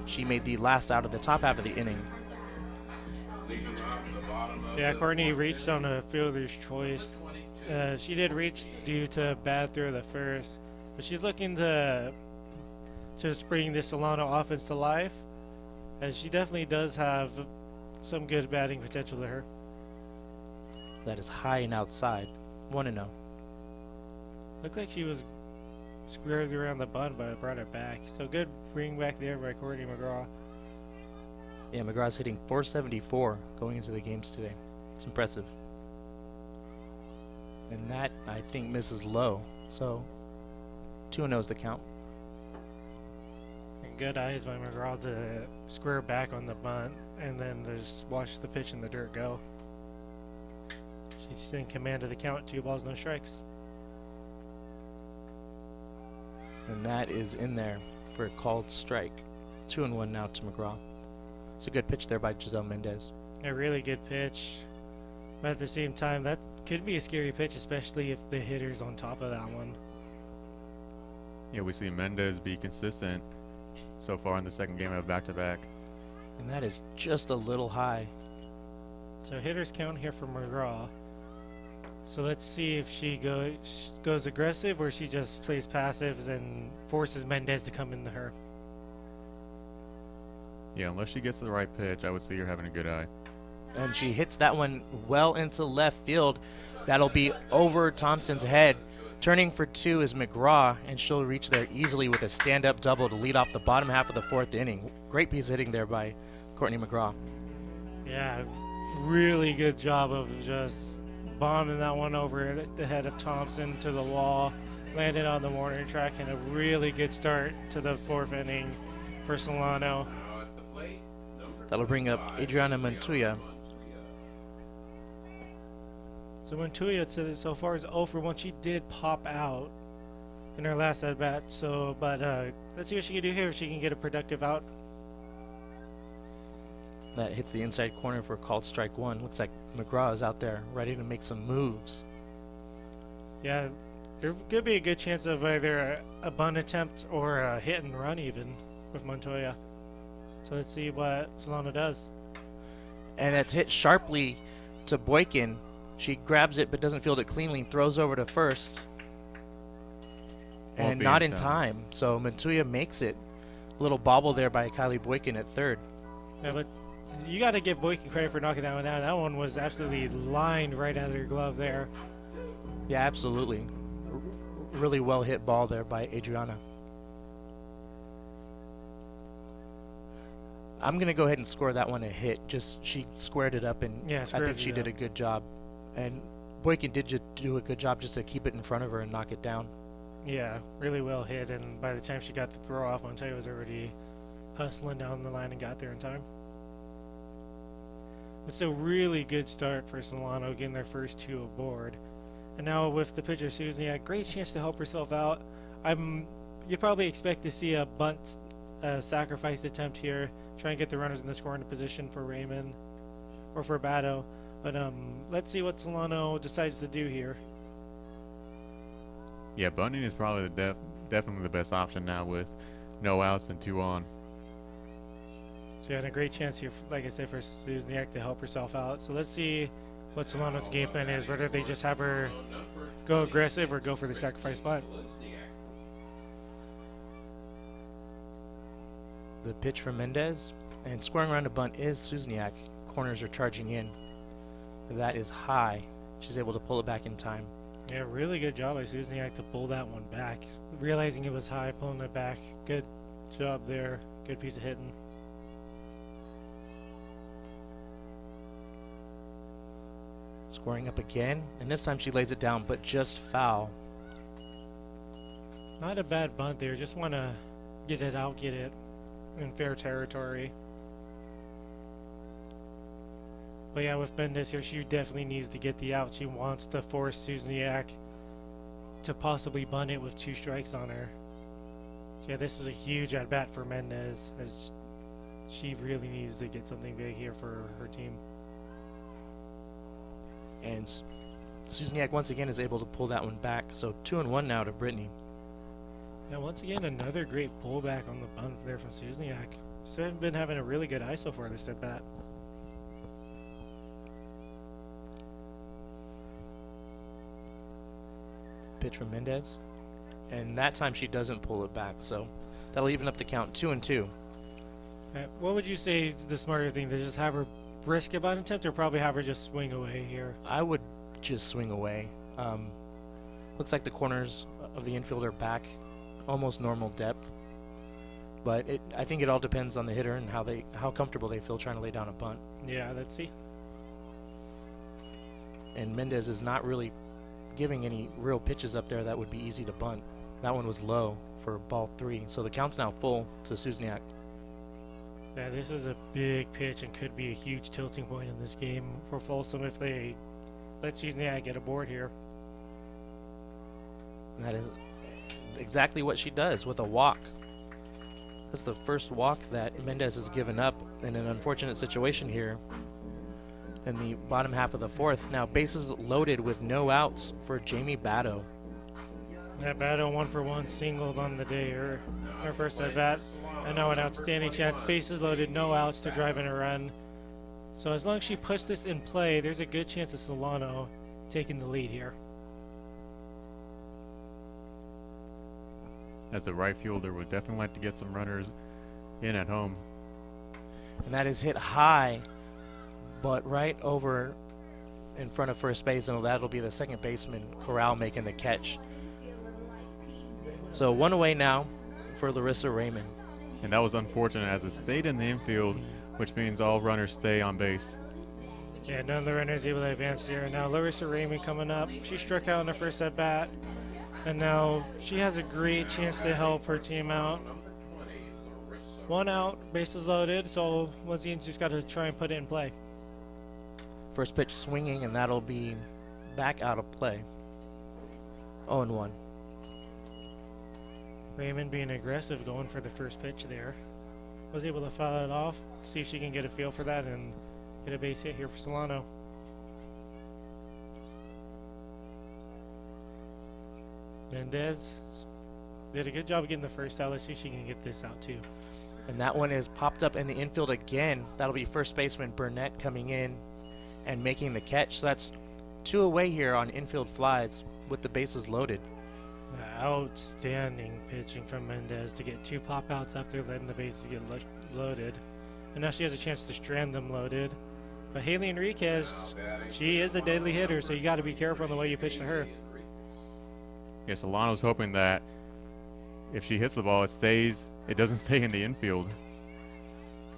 She made the last out of the top half of the inning. Yeah, Courtney reached on a fielder's choice. She did reach due to a bad throw of the first, but she's looking to bring this Solano offense to life, as she definitely does have some good batting potential to her. That is high and outside. 1-0. Looked like she was squarely around the bunt, but brought it back. So good bring back there by Courtney McGraw. Yeah, McGraw's hitting .474 going into the games today. It's impressive. And that, I think, misses low. So 2-0 is the count. And good eyes by McGraw to square back on the bunt, and then just watch the pitch in the dirt go. She's in command of the count, 2 balls, no strikes. And that is in there for a called strike. 2-1 now to McGraw. It's a good pitch there by Giselle Mendez. A really good pitch. But at the same time, that could be a scary pitch, especially if the hitter's on top of that one. Yeah, we see Mendez be consistent so far in the second game of back-to-back. And that is just a little high. So hitters count here for McGraw. So let's see if she goes aggressive or she just plays passive and forces Mendez to come into her. Yeah, unless she gets to the right pitch, I would see her having a good eye. And she hits that one well into left field. That'll be over Thompson's head. Turning for 2 is McGraw, and she'll reach there easily with a stand-up double to lead off the bottom half of the 4th inning. Great piece of hitting there by Courtney McGraw. Yeah, really good job of just bombing that one over the head of Thompson to the wall, landed on the warning track, and a really good start to the 4th inning for Solano. That'll bring up Adriana Montoya. So Montoya so far is 0 for 1. She did pop out in her last at bat. So, but let's see what she can do here. If she can get a productive out. That hits the inside corner for a called strike 1. Looks like McGraw is out there ready to make some moves. Yeah, there could be a good chance of either a bunt attempt or a hit and run even with Montoya. So let's see what Solano does. And that's hit sharply to Boykin. She grabs it but doesn't field it cleanly, throws over to first. And not in time. So Montoya makes it. A little bobble there by Kylie Boykin at third. Yeah, but you got to give Boykin credit for knocking that one down. That one was absolutely lined right out of her glove there. Yeah, absolutely. Really well hit ball there by Adriana. I'm going to go ahead and score that one a hit. Just she squared it up, and yeah, I think she did a good job. And Boykin did just do a good job just to keep it in front of her and knock it down. Yeah, really well hit, and by the time she got the throw off, Montoya was already hustling down the line and got there in time. It's a really good start for Solano, getting their first 2 aboard. And now with the pitcher Susniak, great chance to help herself out. You probably expect to see a bunt sacrifice attempt here, try and get the runners in the scoring position for Raymond or for Batto. But let's see what Solano decides to do here. Yeah, bunting is probably definitely the best option now with no outs and 2 on. So you had a great chance here, like I said, for Susniak to help herself out. So let's see what Solano's game plan is, whether they just have her go aggressive or go for the sacrifice bunt. The pitch from Mendez, and scoring around a bunt is Susniak. Corners are charging in. That is high. She's able to pull it back in time. Yeah, really good job by Susniak to pull that one back. Realizing it was high, pulling it back. Good job there. Good piece of hitting. Scoring up again, and this time she lays it down, but just foul. Not a bad bunt there. Just want to get it out, get it in fair territory. But yeah, with Mendez here, she definitely needs to get the out. She wants to force Susniak to possibly bunt it with 2 strikes on her. So yeah, this is a huge at-bat for Mendez, as she really needs to get something big here for her team. And Susniak once again is able to pull that one back. So 2-1 now to Brittany. Yeah, once again, another great pullback on the bunt there from Susniak. She's been having a really good eye so far this at-bat. Pitch from Mendez, and that time she doesn't pull it back, so that'll even up the count. 2-2. What would you say is the smarter thing, to just have her risk a bunt attempt or probably have her just swing away here? I would just swing away. Looks like the corners of the infield are back, almost normal depth, but I think it all depends on the hitter and how comfortable they feel trying to lay down a bunt. Yeah, let's see. And Mendez is not really giving any real pitches up there that would be easy to bunt. That one was low for ball 3. So the count's now full to Susniak. Yeah, this is a big pitch and could be a huge tilting point in this game for Folsom if they let Susniak get aboard here. And that is exactly what she does with a walk. That's the first walk that Mendez has given up in an unfortunate situation here in the bottom half of the 4th. Now bases loaded with no outs for Jamie Batto. Yeah, Batto 1-for-1 singled on the day, her first at bat. And now an outstanding chance. Bases loaded, no outs to drive in a run. So as long as she puts this in play, there's a good chance of Solano taking the lead here. As the right fielder, would definitely like to get some runners in at home. And that is hit high, but right over in front of first base, and that'll be the second baseman, Corral, making the catch. So 1 away now for Larissa Raymond. And that was unfortunate as it stayed in the infield, which means all runners stay on base. Yeah, none of the runners able to advance here. Now Larissa Raymond coming up. She struck out in her first at bat, and now she has a great chance to help her team out. 1 out, bases loaded, so once again, just got to try and put it in play. First pitch swinging, and that'll be back out of play. 0-1. Raymond being aggressive, going for the first pitch there. Was able to foul it off, see if she can get a feel for that and get a base hit here for Solano. Mendez did a good job of getting the first out. Let's see if she can get this out too. And that one is popped up in the infield again. That'll be first baseman Burnett coming in and making the catch. So that's 2 away here on infield flies with the bases loaded. Outstanding pitching from Mendez to get 2 pop outs after letting the bases get loaded. And now she has a chance to strand them loaded. But Haley Enriquez, she is a deadly hitter, so you got to be careful in the way you pitch to her. Yeah, Solano's hoping that if she hits the ball, it doesn't stay in the infield.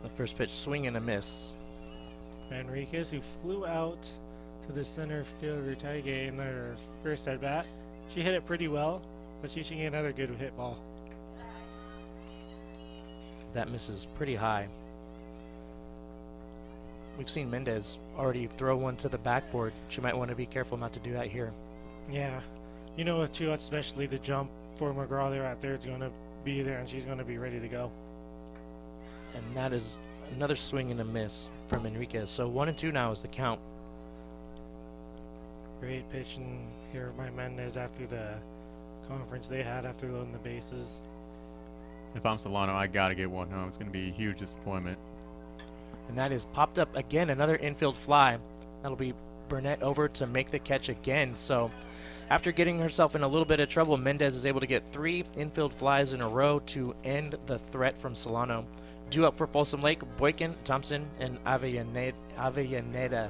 The first pitch swing and a miss. Enriquez, who flew out to the center fielder Taige in their first at bat. She hit it pretty well. Let's see if she can get another good hit ball. That misses pretty high. We've seen Mendez already throw one to the backboard. She might want to be careful not to do that here. Yeah. You know, with 2 outs, especially the jump for McGraw there out there, it's going to be there and she's going to be ready to go. And that is another swing and a miss from Enriquez. So 1-2 now is the count. Great pitching here by Mendez after the conference they had after loading the bases. If I'm Solano, I got to get one home. It's going to be a huge disappointment. And that is popped up again, another infield fly. That'll be Burnett over to make the catch again. So after getting herself in a little bit of trouble, Mendez is able to get 3 infield flies in a row to end the threat from Solano. Due up for Folsom Lake, Boykin, Thompson, and Avellaneda.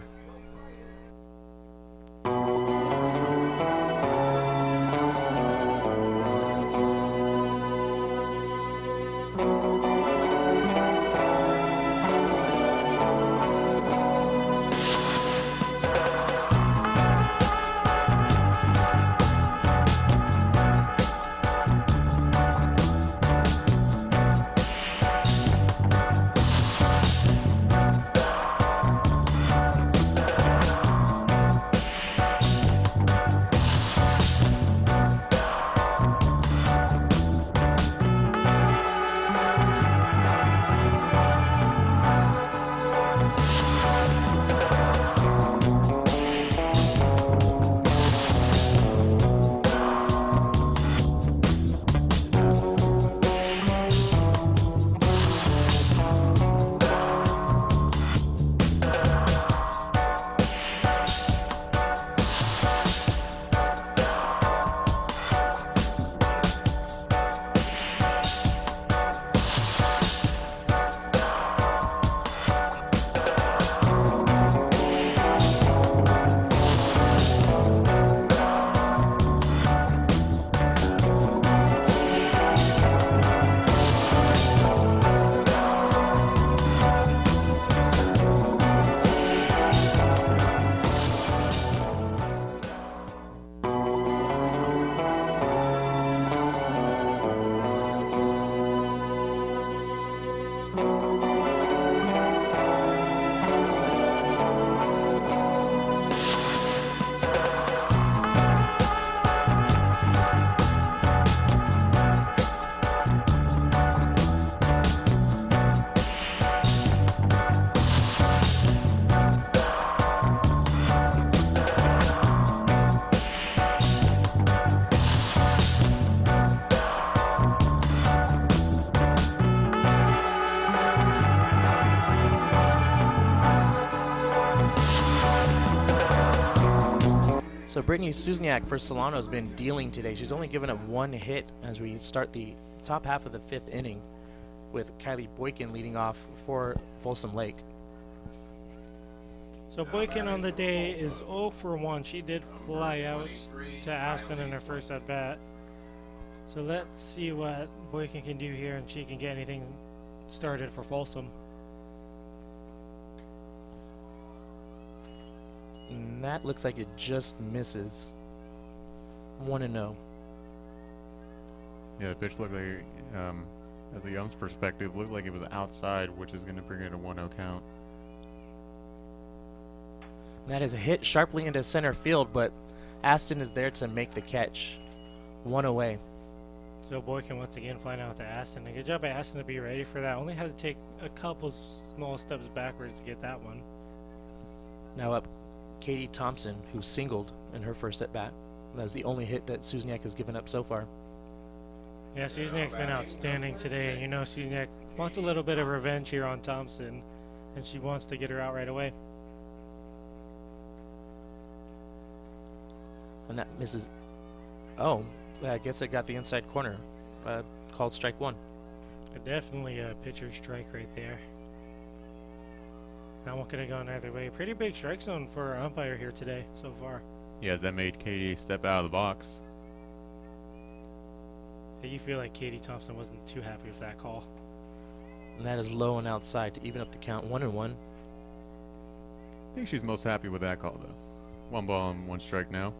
Brittany Susniak for Solano has been dealing today. She's only given up one hit as we start the top half of the 5th inning, with Kylie Boykin leading off for Folsom Lake. So Boykin on the day is 0 for 1. She did fly out to Aston in her first at bat. So let's see what Boykin can do here, and she can get anything started for Folsom. And that looks like it just misses. 1-0. Yeah, the pitch looked like, as a Young's perspective, looked like it was outside, which is going to bring it a 1-0 count. And that is a hit sharply into center field, but Aston is there to make the catch. 1 away. So Boykin once again flying out to Aston. And good job by Aston to be ready for that. Only had to take a couple small steps backwards to get that one. Now up Katie Thompson, who singled in her first at bat. That was the only hit that Susniak has given up so far. Yeah, Susniak's been outstanding today. You know, Susniak wants a little bit of revenge here on Thompson, and she wants to get her out right away. And that misses. Oh, I guess it got the inside corner. Called strike 1. Definitely a pitcher's strike right there. That one could have gone either way. Pretty big strike zone for our umpire here today so far. Yeah, that made Katie step out of the box. Yeah, you feel like Katie Thompson wasn't too happy with that call. And that is low and outside to even up the count. 1-1. I think she's most happy with that call, though. 1 ball and 1 strike now.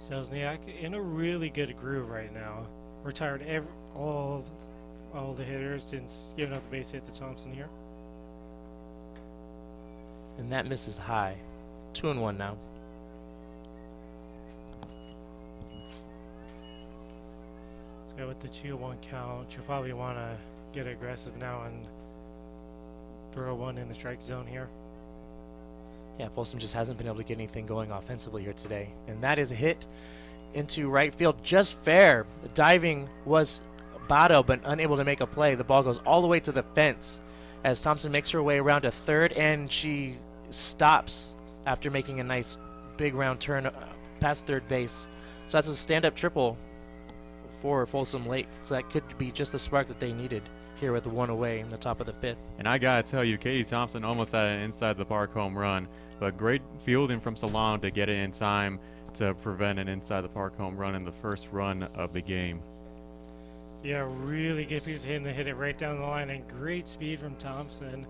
Selzniak in a really good groove right now. Retired all the hitters since giving up the base hit to Thompson here. And that misses high. 2-1 now. So with the 2-1 count, you'll probably want to get aggressive now and throw one in the strike zone here. Yeah, Folsom just hasn't been able to get anything going offensively here today. And that is a hit into right field, just fair. The diving was Bato, but unable to make a play. The ball goes all the way to the fence as Thompson makes her way around to third, and she stops after making a nice big round turn past third base. So that's a stand-up triple for Folsom Lake. So that could be just the spark that they needed here with 1 away in the top of the 5th. And I gotta tell you, Katie Thompson almost had an inside the park home run, but great fielding from Solano to get it in time to prevent an inside the park home run in the first run of the game. Yeah, really good piece of hitting to hit it right down the line, and great speed from Thompson.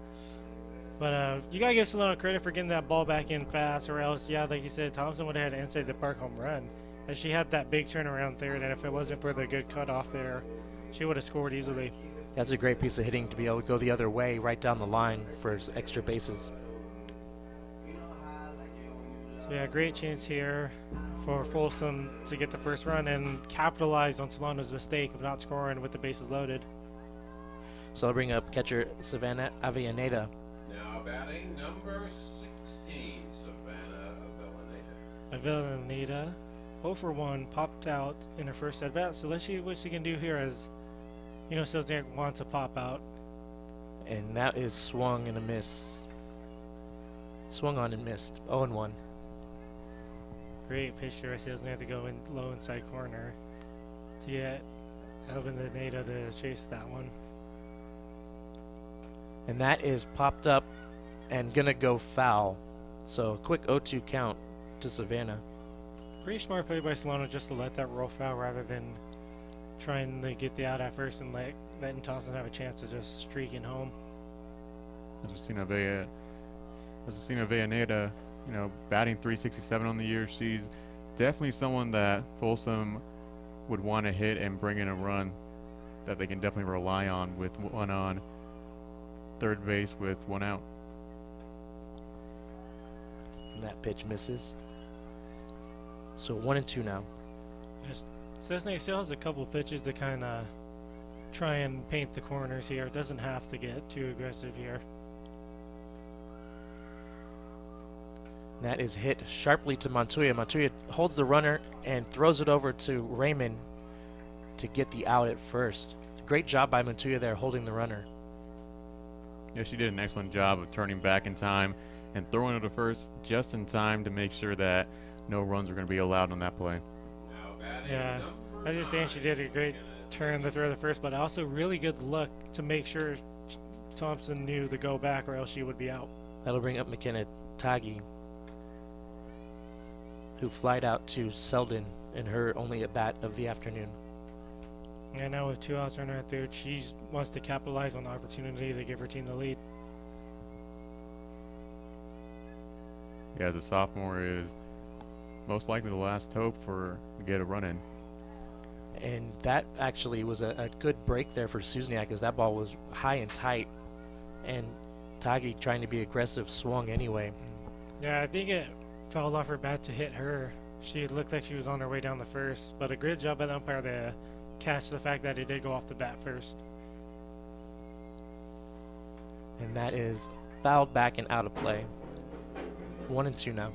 But you gotta give Solano credit for getting that ball back in fast, or else, yeah, like you said, Thompson would have had an inside the park home run, as she had that big turnaround third, and if it wasn't for the good cutoff there, she would have scored easily. That's a great piece of hitting to be able to go the other way right down the line for extra bases. So yeah, great chance here for Folsom to get the first run and capitalize on Solano's mistake of not scoring with the bases loaded. So I'll bring up catcher Savannah Avellaneda. Now batting number 16, Savannah Avellaneda. Avellaneda, 0 for 1, popped out in her first at bat. So let's see what she can do here, as you know, Selzniak wants to pop out. And that is swung and a miss. Swung on and missed. 0-1. Great pitch there. Selzniak to go in low inside corner to get Avellaneda to chase that one. And that is popped up and gonna go foul. So a quick 0-2 count to Savannah. Pretty smart play by Solano just to let that roll foul rather than trying to get the out at first and letting Thompson have a chance of just streaking home. As we've seen Avellaneda, you know, batting .367 on the year, she's definitely someone that Folsom would want to hit and bring in a run that they can definitely rely on with one on third base with 1 out. And that pitch misses. So 1-2 now. Yes, Selzniak still has a couple pitches to kind of try and paint the corners here. Doesn't have to get too aggressive here. And that is hit sharply to Montoya. Montoya holds the runner and throws it over to Raymond to get the out at first. Great job by Montoya there holding the runner. Yeah, she did an excellent job of turning back in time and throwing it to first just in time to make sure that no runs were going to be allowed on that play. Yeah, I was just saying she did a great turn to throw the first, but also really good look to make sure Thompson knew to go back or else she would be out. That'll bring up McKenna Taggy, who flied out to Selden in her only at bat of the afternoon. And now with 2 outs runner at third, she wants to capitalize on the opportunity to give her team the lead. Yeah, as a sophomore is most likely the last hope for to get a run in. And that actually was a good break there for Susniak, as that ball was high and tight, and Taggy, trying to be aggressive, swung anyway. Yeah, I think it fouled off her bat to hit her. She looked like she was on her way down the first, but a great job by the umpire to catch the fact that it did go off the bat first. And that is fouled back and out of play. 1-2 now.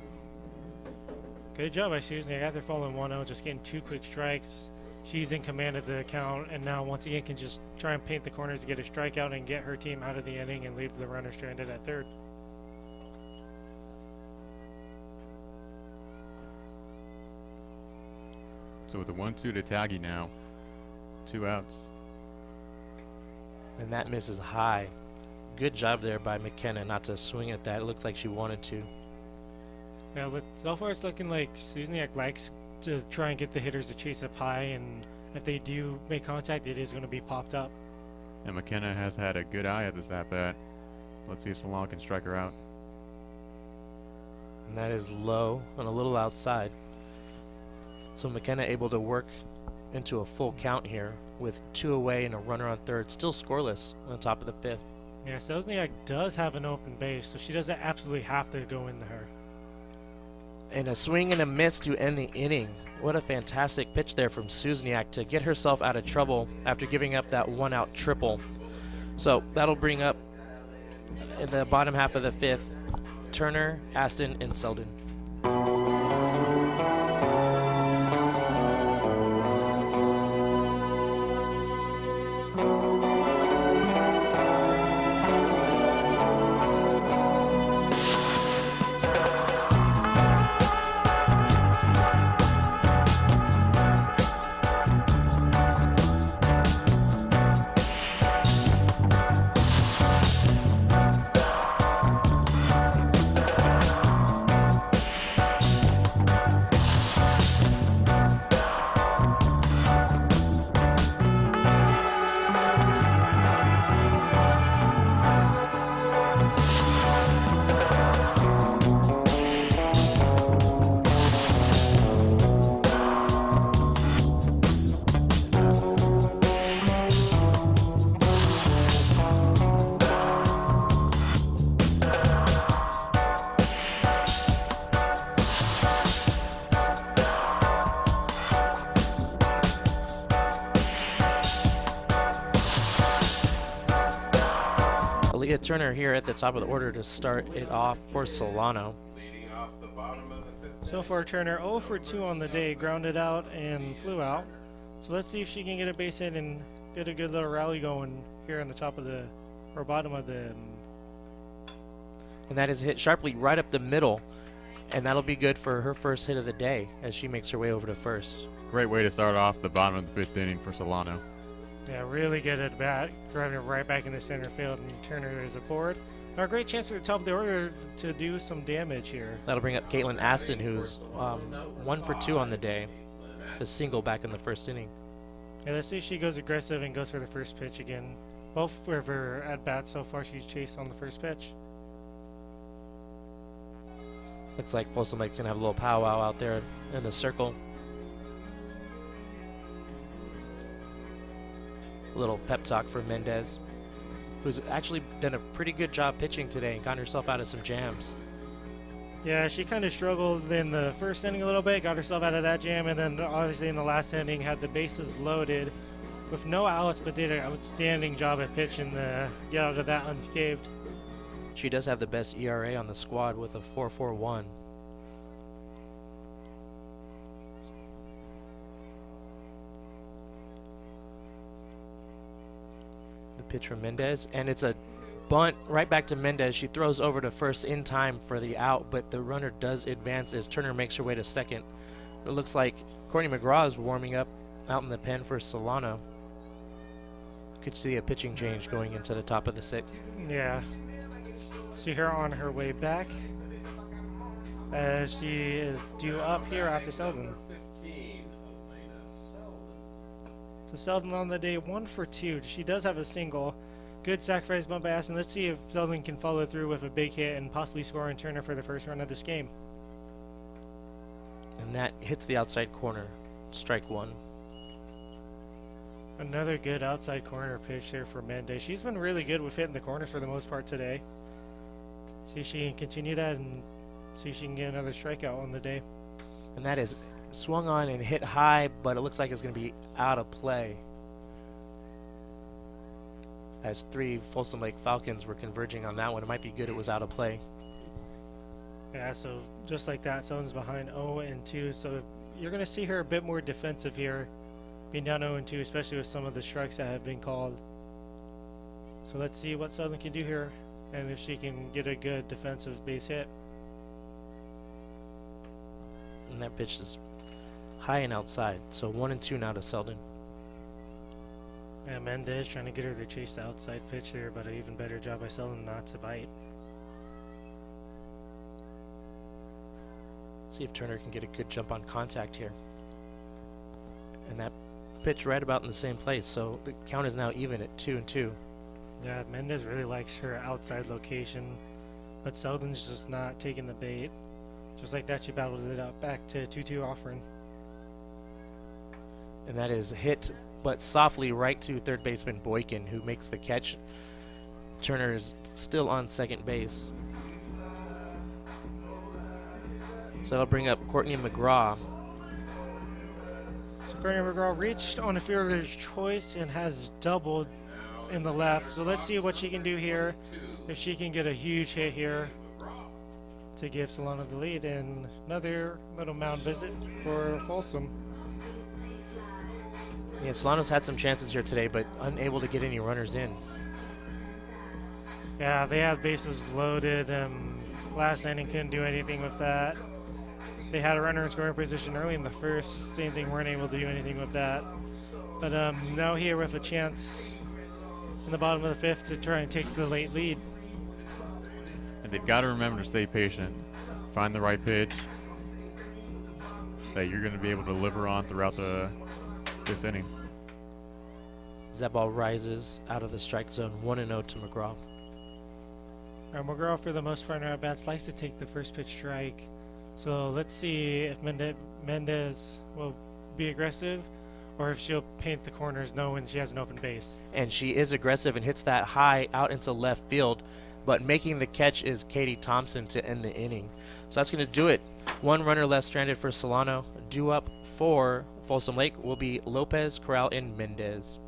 Good job by Susniak after falling 1-0, just getting 2 quick strikes. She's in command of the count, and now once again can just try and paint the corners to get a strikeout and get her team out of the inning and leave the runner stranded at third. So with the 1-2 to Taggy now, 2 outs. And that misses high. Good job there by McKenna not to swing at that. It looked like she wanted to. Yeah, so far it's looking like Susniak likes to try and get the hitters to chase up high, and if they do make contact, it is going to be popped up. And McKenna has had a good eye at this at-bat. Let's see if Solano can strike her out. And that is low and a little outside. So McKenna able to work into a full count here with 2 away and a runner on third, still scoreless on the top of the 5th. Yeah, Susniak does have an open base, so she doesn't absolutely have to go into her. And a swing and a miss to end the inning. What a fantastic pitch there from Susniak to get herself out of trouble after giving up that 1-out triple. So that'll bring up in the bottom half of the 5th, Turner, Aston, and Selden. Turner here at the top of the order to start it off for Solano. So far, Turner 0 for 2 on the day, grounded out and flew out. So let's see if she can get a base hit and get a good little rally going here on the top of the, or bottom of the. And that is hit sharply right up the middle, and that'll be good for her first hit of the day as she makes her way over to first. Great way to start off the bottom of the 5th inning for Solano. Yeah, really good at bat, driving it right back into center field, and Turner is aboard. Now a great chance for the top of the order to do some damage here. That'll bring up Caitlin Aston, who's 1 for 2 on the day. The single back in the first inning. Yeah, let's see if she goes aggressive and goes for the first pitch again. Both of her at-bats so far, she's chased on the first pitch. Looks like Folsom Lake's going to have a little powwow out there in the circle. A little pep talk for Mendez, who's actually done a pretty good job pitching today and got herself out of some jams. Yeah, she kind of struggled in the first inning a little bit, got herself out of that jam, and then obviously in the last inning had the bases loaded with no outs, but did an outstanding job at pitching to get out of that unscathed. She does have the best ERA on the squad with a 4.41. The pitch from Mendez, and it's a bunt right back to Mendez. She throws over to first in time for the out, but the runner does advance as Turner makes her way to second. It looks like Courtney McGraw is warming up out in the pen for Solano. Could see a pitching change going into the top of the sixth. Yeah. See her on her way back as she is due up here after Selden. So Selden on the day 1 for 2. She does have a single. Good sacrifice bunt by Aston. Let's see if Selden can follow through with a big hit and possibly score on Turner for the first run of this game. And that hits the outside corner. Strike one. Another good outside corner pitch there for Mendez. She's been really good with hitting the corners for the most part today. See if she can continue that and see if she can get another strikeout on the day. And that is swung on and hit high, but it looks like it's going to be out of play, as 3 Folsom Lake Falcons were converging on that one. It might be good it was out of play. Yeah, so just like that, Selden's behind 0-2, so you're going to see her a bit more defensive here, being down 0-2, especially with some of the strikes that have been called. So let's see what Selden can do here, and if she can get a good defensive base hit. And that pitch is high and outside, so 1-2 now to Selden. Yeah, Mendez trying to get her to chase the outside pitch there, but an even better job by Selden not to bite. See if Turner can get a good jump on contact here. And that pitch right about in the same place, so the count is now even at 2-2. Yeah, Mendez really likes her outside location, but Selden's just not taking the bait. Just like that, she battled it out back to 2-2 offering. And that is hit, but softly right to third baseman Boykin, who makes the catch. Turner is still on second base. So that'll bring up Courtney McGraw. So Courtney McGraw reached on a fielder's choice and has doubled in the left. So let's see what she can do here. If she can get a huge hit here to give Solano the lead, and another little mound visit for Folsom. Yeah, Solano's had some chances here today, but unable to get any runners in. Yeah, they have bases loaded. Last inning couldn't do anything with that. They had a runner in scoring position early in the first. Same thing, weren't able to do anything with that. But now here with a chance in the bottom of the fifth to try and take the late lead. And they've got to remember to stay patient, find the right pitch that you're going to be able to deliver on throughout this inning. As that ball rises out of the strike zone, 1-0 to McGraw. McGraw, for the most part in her at-bats, likes to take the first pitch strike. So let's see if Mendez will be aggressive or if she'll paint the corners knowing she has an open base. And she is aggressive and hits that high out into left field, but making the catch is Katie Thompson to end the inning. So that's going to do it. 1 runner left stranded for Solano. Due up for Folsom Lake will be Lopez, Corral, and Mendez.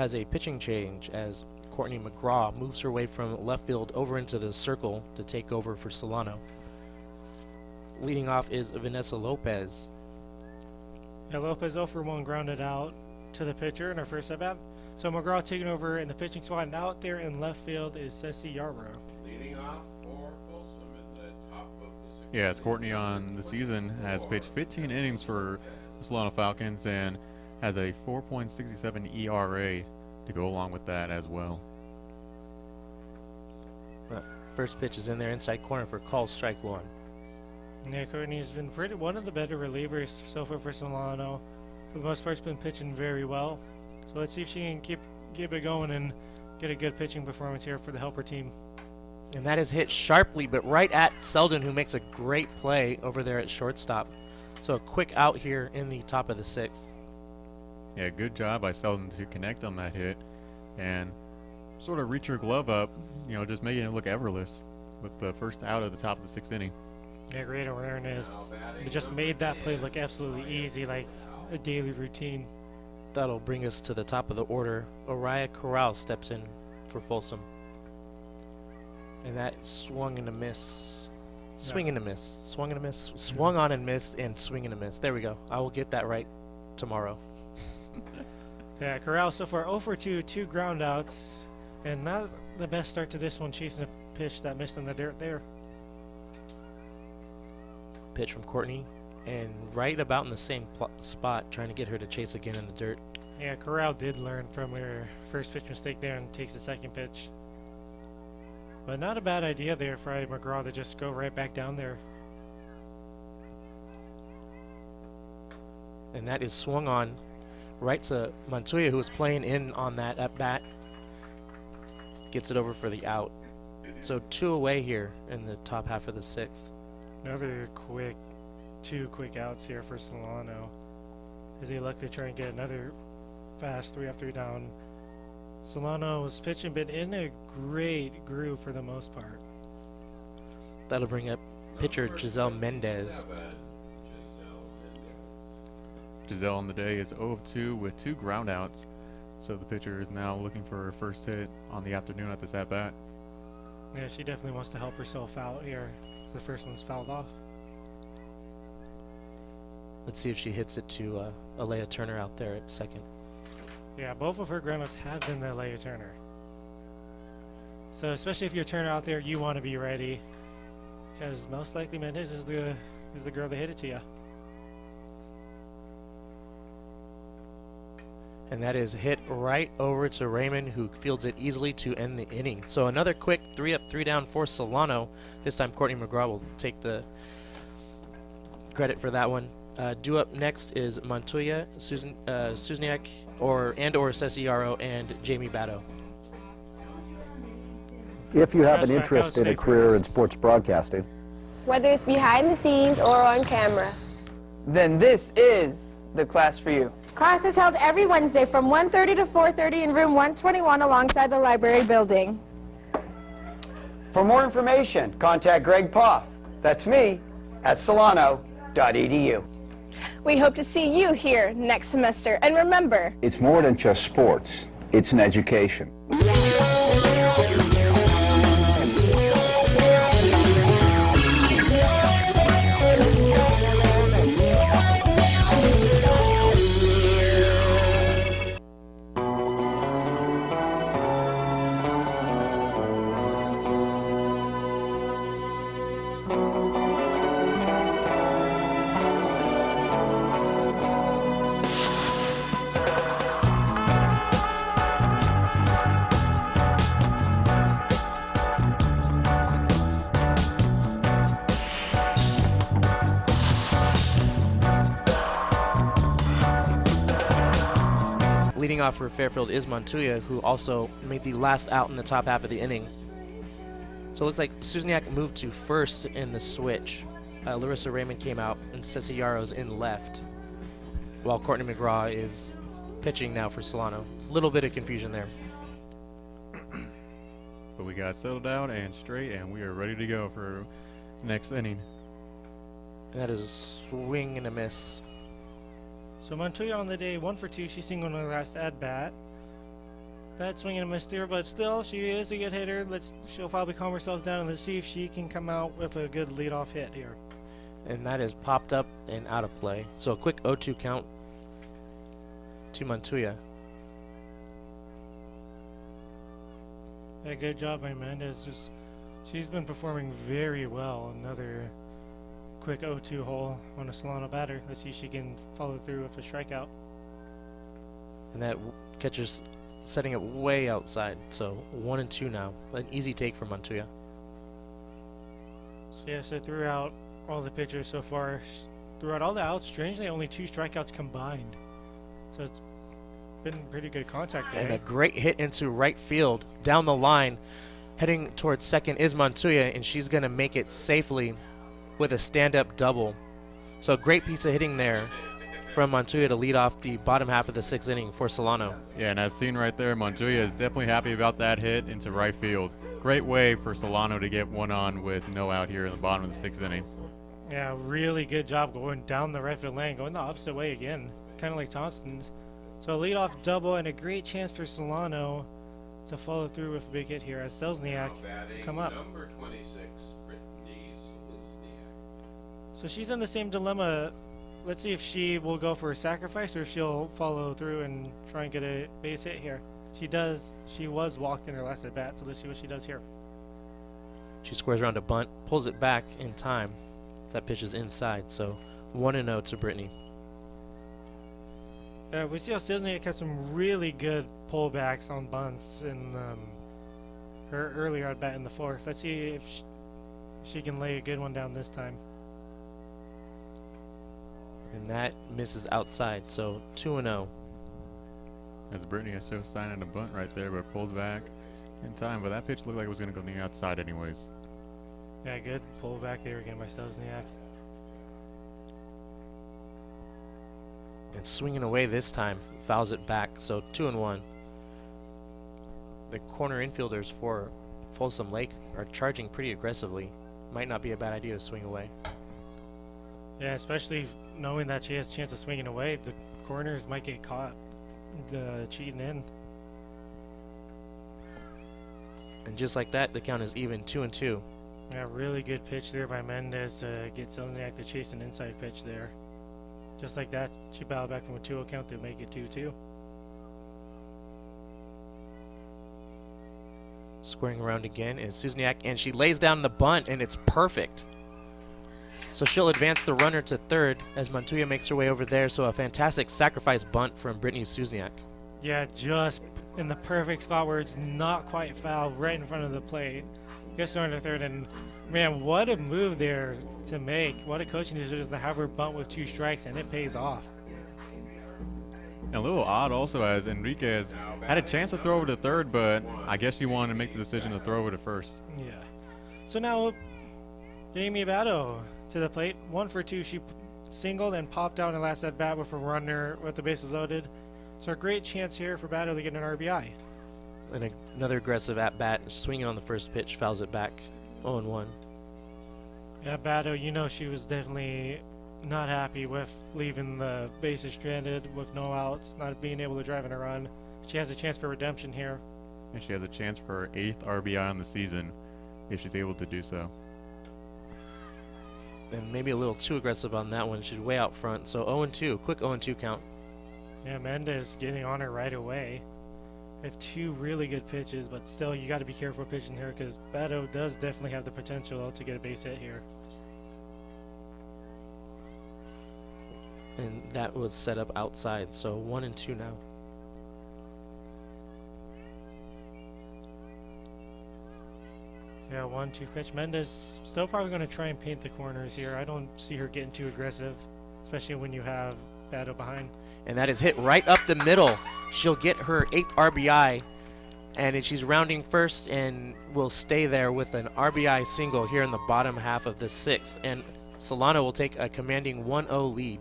has a pitching change as Courtney McGraw moves her way from left field over into the circle to take over for Solano. Leading off is Vanessa Lopez. Yeah, Lopez 0 for 1 grounded out to the pitcher in her first at-bat. So McGraw taking over in the pitching spot, and out there in left field is Ceci Yarbrough. Leading off for Folsom in the top of the sixth. Yeah, as Courtney on the season has pitched 15 innings for the Solano Falcons and has a 4.67 ERA to go along with that as well. First pitch is in there inside corner for call strike 1. Yeah, Courtney's been one of the better relievers so far for Solano. For the most part, she's been pitching very well. So let's see if she can keep it going and get a good pitching performance here for the helper team. And that is hit sharply, but right at Selden, who makes a great play over there at shortstop. So a quick out here in the top of the 6th. Yeah, good job by Selden to connect on that hit and sort of reach her glove up, just making it look effortless with the first out of the top of the 6th inning. Yeah, great awareness. It just made that play look absolutely easy, like a daily routine. That'll bring us to the top of the order. Oriah Corral steps in for Folsom. And that swung and a miss. Swing and a miss. Swung and a miss. Swung on and missed and swing and a miss. There we go. I will get that right tomorrow. Yeah, Corral so far 0 for 2, 2 ground outs. And not the best start to this one, chasing a pitch that missed in the dirt there. Pitch from Courtney, and right about in the same spot, trying to get her to chase again in the dirt. Yeah, Corral did learn from her first pitch mistake there and takes the second pitch. But not a bad idea there for McGraw to just go right back down there. And that is swung on right to Montoya, who was playing in on that at bat. Gets it over for the out. So 2 away here in the top half of the 6th. Another two quick outs here for Solano, as they look to try and get another fast 3 up, 3 down. Solano's pitching been in a great groove for the most part. That'll bring up pitcher Giselle Mendez. Giselle on the day is 0 of 2 with 2 ground outs. So the pitcher is now looking for her first hit on the afternoon at this at-bat. Yeah, she definitely wants to help herself out here. The first one's fouled off. Let's see if she hits it to Alea Turner out there at second. Yeah, both of her groundouts have been the Alea Turner. So especially if you're Turner out there, you want to be ready, because most likely Mendez is the girl that hit it to you. And that is hit right over to Raymond, who fields it easily to end the inning. So another quick 3 up, 3 down for Solano. This time Courtney McGraw will take the credit for that one. Due up next is Montoya, Susniak, or Ceci Yarbrough, and Jamie Batto. If you have an interest in a career in sports broadcasting, Whether it's behind the scenes or on camera, then this is the class for you. Class is held every Wednesday from 1:30 to 4:30 in room 121 alongside the library building. For more information, contact Greg Poff. That's me at solano.edu. we hope to see you here next semester. And remember, It's more than just sports. It's an education. Leading off for Fairfield is Montoya, who also made the last out in the top half of the inning. So it looks like Susniak moved to first in the switch. Larissa Raymond came out, and Ceci Yarbrough's in left, while Courtney McGraw is pitching now for Solano. A little bit of confusion there. But we got settled out and straight, and we are ready to go for next inning. And that is a swing and a miss. So Montoya on the day, 1 for 2. She's single in her last at bat. That swing and a miss there, but still, she is a good hitter. She'll probably calm herself down and let's see if she can come out with a good leadoff hit here. And that is popped up and out of play. So a quick 0-2 count to Montoya. Yeah, good job by Mendez. She's been performing very well. Another quick 0-2 hole on a Solano batter. Let's see if she can follow through with a strikeout. And that catcher's setting it way outside. So 1-2 now. An easy take for Montoya. So yeah, so throughout all the pitchers so far, throughout all the outs, strangely only 2 strikeouts combined. So it's been pretty good contact there. And a great hit into right field down the line. Heading towards second is Montoya, and she's going to make it safely with a stand-up double. So a great piece of hitting there from Montoya to lead off the bottom half of the 6th inning for Solano. Yeah, and as seen right there, Montoya is definitely happy about that hit into right field. Great way for Solano to get one on with no out here in the bottom of the 6th inning. Yeah, really good job going down the right field lane, going the opposite way again, kind of like Thompson's. So a leadoff double and a great chance for Solano to follow through with a big hit here as Selzniak come up. Number 26, Brittany Selzniak. So she's in the same dilemma. Let's see if she will go for a sacrifice or if she'll follow through and try and get a base hit here. She does. She was walked in her last at bat, so let's see what she does here. She squares around a bunt, pulls it back in time. That pitch is inside, so 1-0 to Brittany. We see how Selzniak had some really good pullbacks on bunts in her earlier at bat in the 4th. Let's see if she can lay a good one down this time. And that misses outside, so 2-0. As Brittany has shown sign on a bunt right there, but pulled back in time. But that pitch looked like it was going to go on the outside anyways. Yeah, good pullback there again by Selzniak. And swinging away this time, fouls it back, so 2-1. The corner infielders for Folsom Lake are charging pretty aggressively. Might not be a bad idea to swing away. Yeah, especially knowing that she has a chance of swinging away. The corners might get caught cheating in. And just like that, the count is even, 2-2. Yeah, really good pitch there by Mendez to get Selzniak to chase an inside pitch there. Just like that, she battled back from a 2-0 count to make it 2-2. Squaring around again is Selzniak, and she lays down the bunt, and it's perfect. So she'll advance the runner to third as Montoya makes her way over there. So a fantastic sacrifice bunt from Brittany Selzniak. Yeah, just in the perfect spot where it's not quite foul, right in front of the plate. Gets her under third, and man, what a move there to make. What a coaching decision to have her bunt with 2 strikes, and it pays off. And a little odd also as Enriquez had a chance to throw over to third, but I guess she wanted to make the decision to throw over to first. Yeah. So now Jamie Batto to the plate. 1 for 2. She singled and popped out in the last at bat with a runner with the bases loaded. So a great chance here for Batto to get an RBI. And another aggressive at bat, swinging on the first pitch, fouls it back. 0-1. Yeah, Batto, you know she was definitely not happy with leaving the bases stranded with no outs, not being able to drive in a run. She has a chance for redemption here. And she has a chance for her 8th RBI on the season if she's able to do so. And maybe a little too aggressive on that one. She's way out front. So 0-2, quick 0-2 count. Yeah, Mendez getting on her right away. They have 2 really good pitches, but still you got to be careful pitching here because Batto does definitely have the potential to get a base hit here. And that was set up outside, so 1-2 now. Yeah, 1-2 pitch. Mendez still probably going to try and paint the corners here. I don't see her getting too aggressive, especially when you have Batto behind. And that is hit right up the middle. She'll get her 8th RBI, and she's rounding first and will stay there with an RBI single here in the bottom half of the 6th. And Solano will take a commanding 1-0 lead.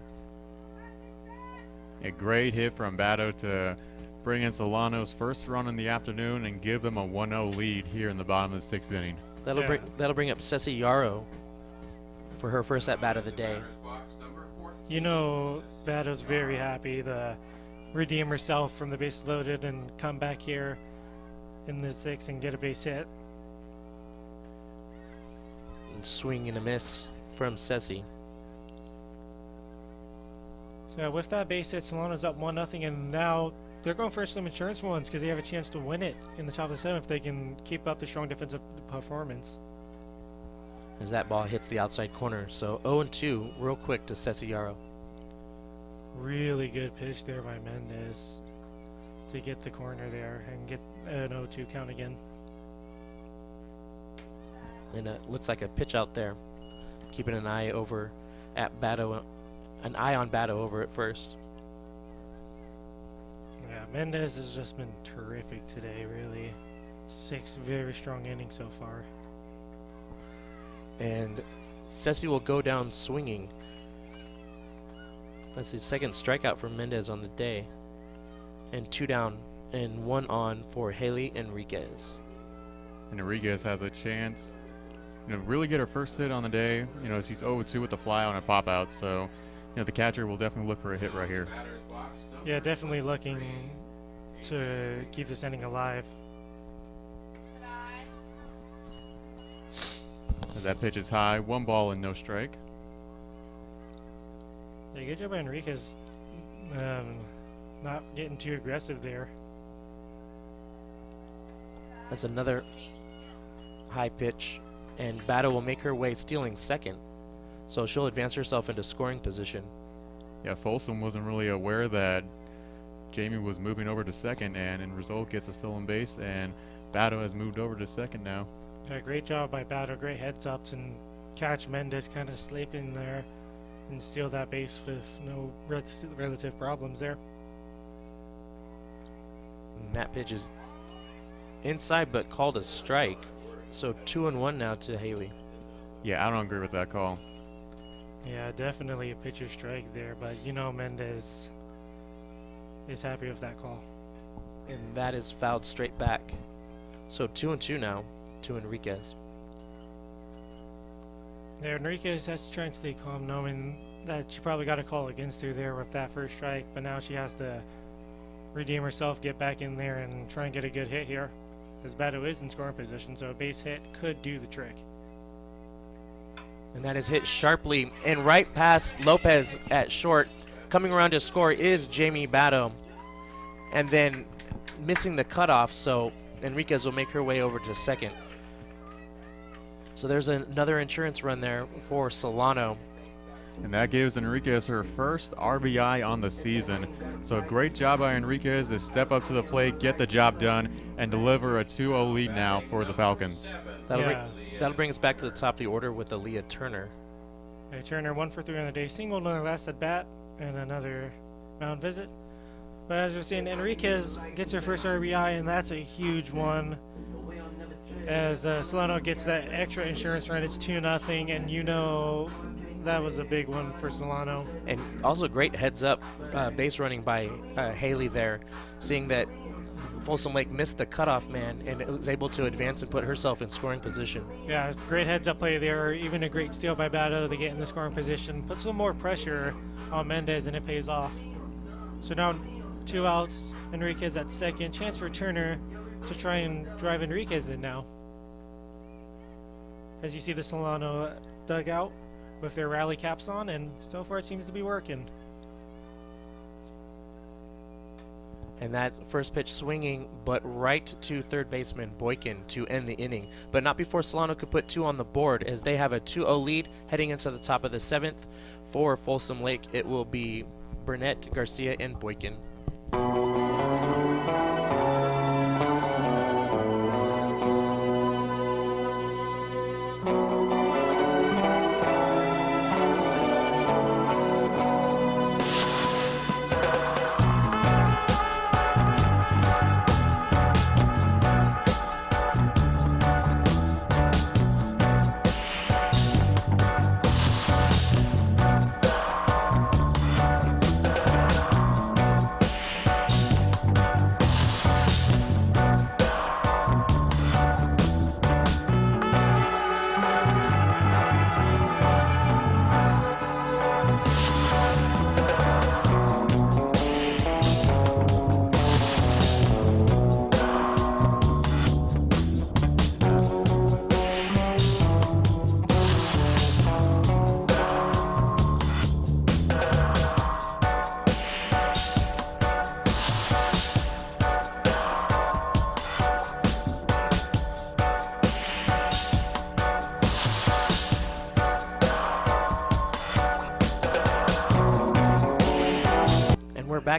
A great hit from Batto to bring in Solano's first run in the afternoon and give them a 1-0 lead here in the bottom of the 6th inning. That'll bring up Ceci Yarrow for her first at bat of the day. You know, Batto's very happy. The redeem herself from the base loaded and come back here in the 6 and get a base hit. And swing and a miss from Ceci. So with that base hit, Solano's up 1-0, and now they're going for some insurance runs because they have a chance to win it in the top of the 7 if they can keep up the strong defensive performance. As that ball hits the outside corner. So 0-2 real quick to Ceci Yarrow. Really good pitch there by Mendez to get the corner there and get an 0-2 count again. And it looks like a pitch out there. Keeping an eye over at Batto, an eye on Batto over at first. Yeah, Mendez has just been terrific today, really. 6 very strong innings so far. And Ceci will go down swinging. That's the second strikeout for Mendez on the day. And 2 down and 1 on for Haley Enriquez. And Enriquez has a chance, really get her first hit on the day. She's 0-2 with the fly on a pop out, so the catcher will definitely look for a hit right here. Yeah, definitely looking to keep this inning alive. That pitch is high, 1 ball and no strike. Yeah, good job by Enriquez, not getting too aggressive there. That's another high pitch, and Batto will make her way, stealing second. So she'll advance herself into scoring position. Yeah, Folsom wasn't really aware that Jamie was moving over to second, and in result gets a stolen base, and Batto has moved over to second now. Yeah, great job by Batto, great heads ups, and catch Mendez kind of sleeping there and steal that base with no relative problems there. And that pitch is inside but called a strike. So 2-1 now to Haley. Yeah, I don't agree with that call. Yeah, definitely a pitcher strike there, but Mendez is happy with that call. And that is fouled straight back. So 2-2 now to Enriquez. Yeah, Enriquez has to try and stay calm, knowing that she probably got a call against her there with that first strike, but now she has to redeem herself, get back in there, and try and get a good hit here. As Batto is in scoring position, so a base hit could do the trick. And that is hit sharply and right past Lopez at short. Coming around to score is Jamie Batto. And then missing the cutoff, so Enriquez will make her way over to second. So there's another insurance run there for Solano. And that gives Enriquez her first RBI on the season. So a great job by Enriquez to step up to the plate, get the job done, and deliver a 2-0 lead now for the Falcons. That'll bring us back to the top of the order with Aaliyah Turner. Hey, Turner 1 for 3 on the day, single on her last at bat, and another mound visit. But as we're seeing, Enriquez gets her first RBI, and that's a huge one. As Solano gets that extra insurance run, it's 2-0, and that was a big one for Solano. And also great heads up base running by Haley there, seeing that Folsom Lake missed the cutoff man and it was able to advance and put herself in scoring position. Yeah, great heads up play there, even a great steal by Batto to get in the scoring position. Put some more pressure on Mendez and it pays off. So now 2 outs, Enriquez at second. Chance for Turner to try and drive Enriquez in now. As you see the Solano dugout with their rally caps on, and so far it seems to be working. And that's first pitch swinging, but right to third baseman Boykin to end the inning. But not before Solano could put 2 on the board, as they have a 2-0 lead heading into the top of the 7th. For Folsom Lake, it will be Burnett, Garcia, and Boykin.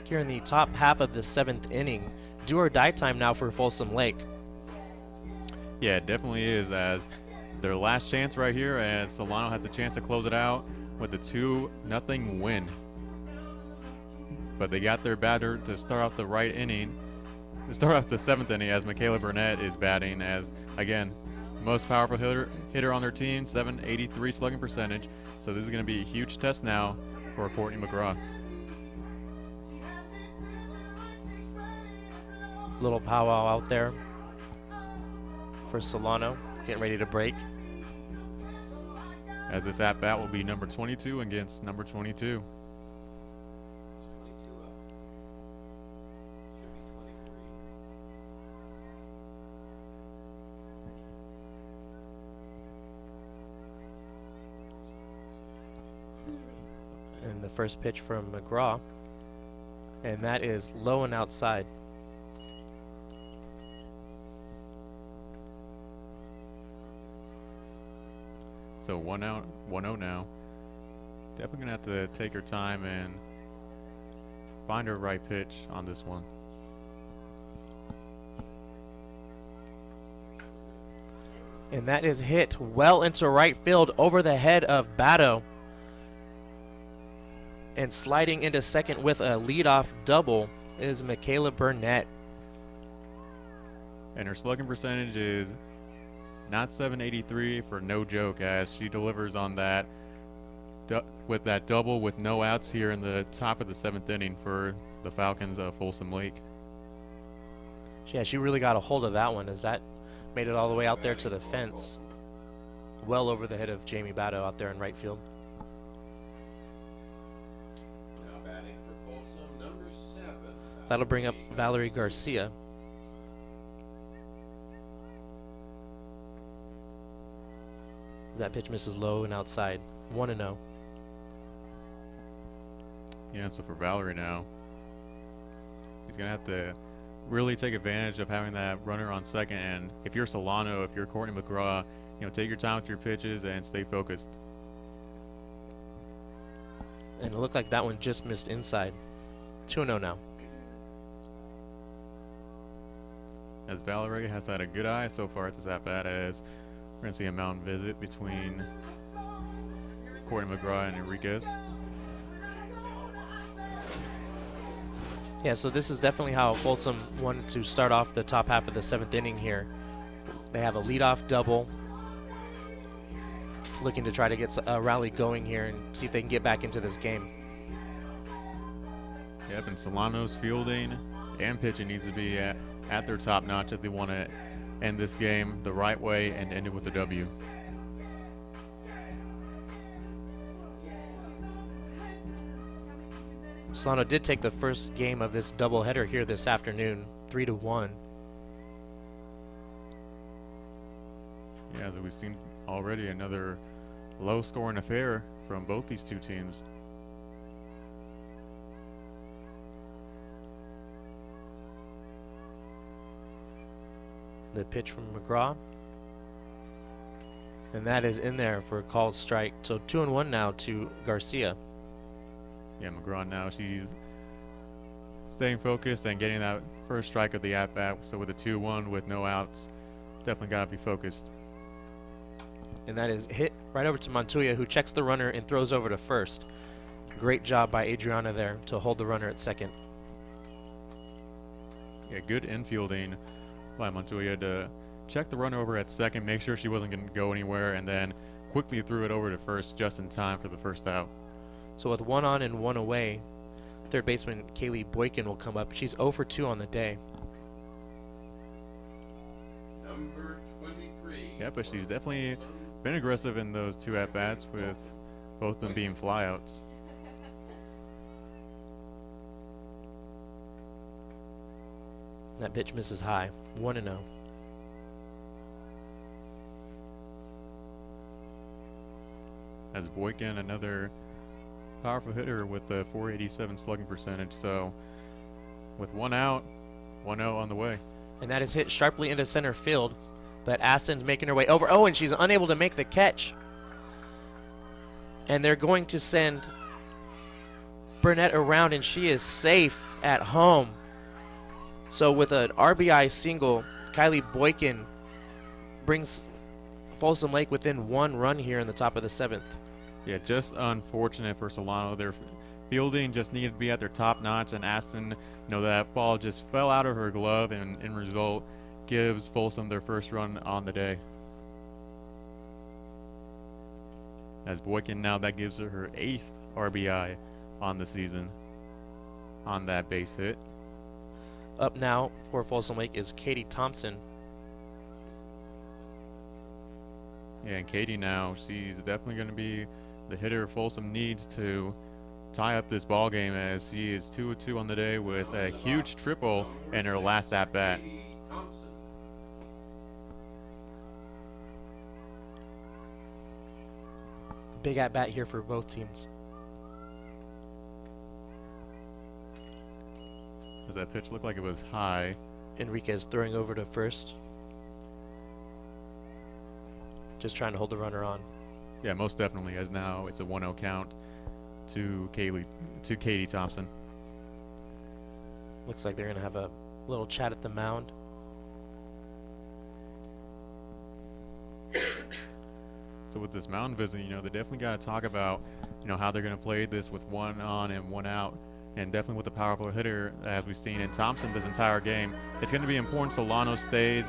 back here in the top half of the 7th inning. Do or die time now for Folsom Lake. Yeah, it definitely is, as their last chance right here, as Solano has a chance to close it out with a 2-0 win. But they got their batter to start off the right inning, to start off the 7th inning, as Michaela Burnett is batting, as, again, most powerful hitter on their team, 783 slugging percentage. So this is going to be a huge test now for Courtney McGraw. Little powwow out there for Solano, getting ready to break. As this at-bat will be number 22 against number 22. And the first pitch from McGraw, and that is low and outside. So 1-0 now. Definitely gonna have to take her time and find her right pitch on this one. And that is hit well into right field over the head of Batto. And sliding into second with a leadoff double is Michaela Burnett. And her slugging percentage is not 783 for no joke, as she delivers on that with that double with no outs here in the top of the 7th inning for the Falcons of Folsom Lake. Yeah, she really got a hold of that one, as that made it all the way out there to the fence. Well over the head of Jamie Batto out there in right field. That'll bring up Valerie Garcia. That pitch misses low and outside. 1-0. Yeah, so for Valerie now, he's going to have to really take advantage of having that runner on second. And if you're Solano, if you're Courtney McGraw, take your time with your pitches and stay focused. And it looked like that one just missed inside. 2-0 now. As Valerie has had a good eye so far at this at-bat, as we're going to see a mound visit between Courtney McGraw and Enriquez. Yeah, so this is definitely how Folsom wanted to start off the top half of the 7th inning here. They have a leadoff double, looking to try to get a rally going here and see if they can get back into this game. Yep, and Solano's fielding and pitching needs to be at their top notch if they want to end this game the right way and end it with a W. Solano did take the first game of this doubleheader here this afternoon, 3-1. Yeah, as we've seen already, another low-scoring affair from both these two teams. The pitch from McGraw, and that is in there for a called strike. So 2-1 now to Garcia. Yeah, McGraw now, she's staying focused and getting that first strike of the at-bat. So with a 2-1 with no outs, definitely got to be focused. And that is hit right over to Montoya, who checks the runner and throws over to first. Great job by Adriana there to hold the runner at second. Yeah, good infielding by Montoya to check the runner over at second, make sure she wasn't going to go anywhere, and then quickly threw it over to first just in time for the first out. So with 1 on and 1 away, third baseman Kaylee Boykin will come up. She's 0 for 2 on the day. Number 23. Yeah, but she's definitely been aggressive in those two at-bats, with both of them being flyouts. That pitch misses high. 1-0. As Boykin, another powerful hitter with the 487 slugging percentage. So with 1 out, 1-0 on the way. And that is hit sharply into center field. But Aston's making her way over. Oh, and she's unable to make the catch. And they're going to send Burnett around, and she is safe at home. So with an RBI single, Kylie Boykin brings Folsom Lake within 1 run here in the top of the 7th. Yeah, just unfortunate for Solano. Their fielding just needed to be at their top notch, and Aston, that ball just fell out of her glove, and in result gives Folsom their first run on the day. As Boykin now, that gives her 8th RBI on the season on that base hit. Up now for Folsom Lake is Katie Thompson. Yeah, and Katie now, she's definitely going to be the hitter Folsom needs to tie up this ball game, as she is 2-2 on the day with a huge triple in her last at-bat. Big at-bat here for both teams. Does that pitch look like it was high? Enriquez throwing over to first. Just trying to hold the runner on. Yeah, most definitely, as now it's a 1-0 count to Katie Thompson. Looks like they're going to have a little chat at the mound. So with this mound visit, they definitely got to talk about, how they're going to play this with 1 on and 1 out. And definitely with the powerful hitter, as we've seen in Thompson this entire game, it's going to be important Solano stays,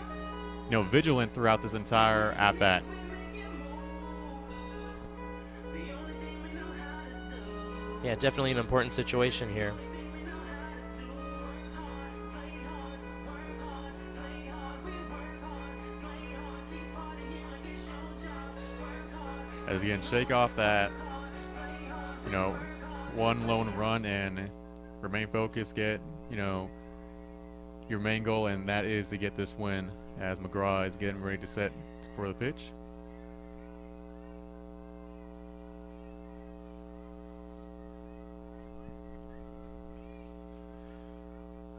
vigilant throughout this entire at-bat. Yeah, definitely an important situation here. As again, shake off that, one lone run and remain focused, get, your main goal, and that is to get this win, as McGraw is getting ready to set for the pitch.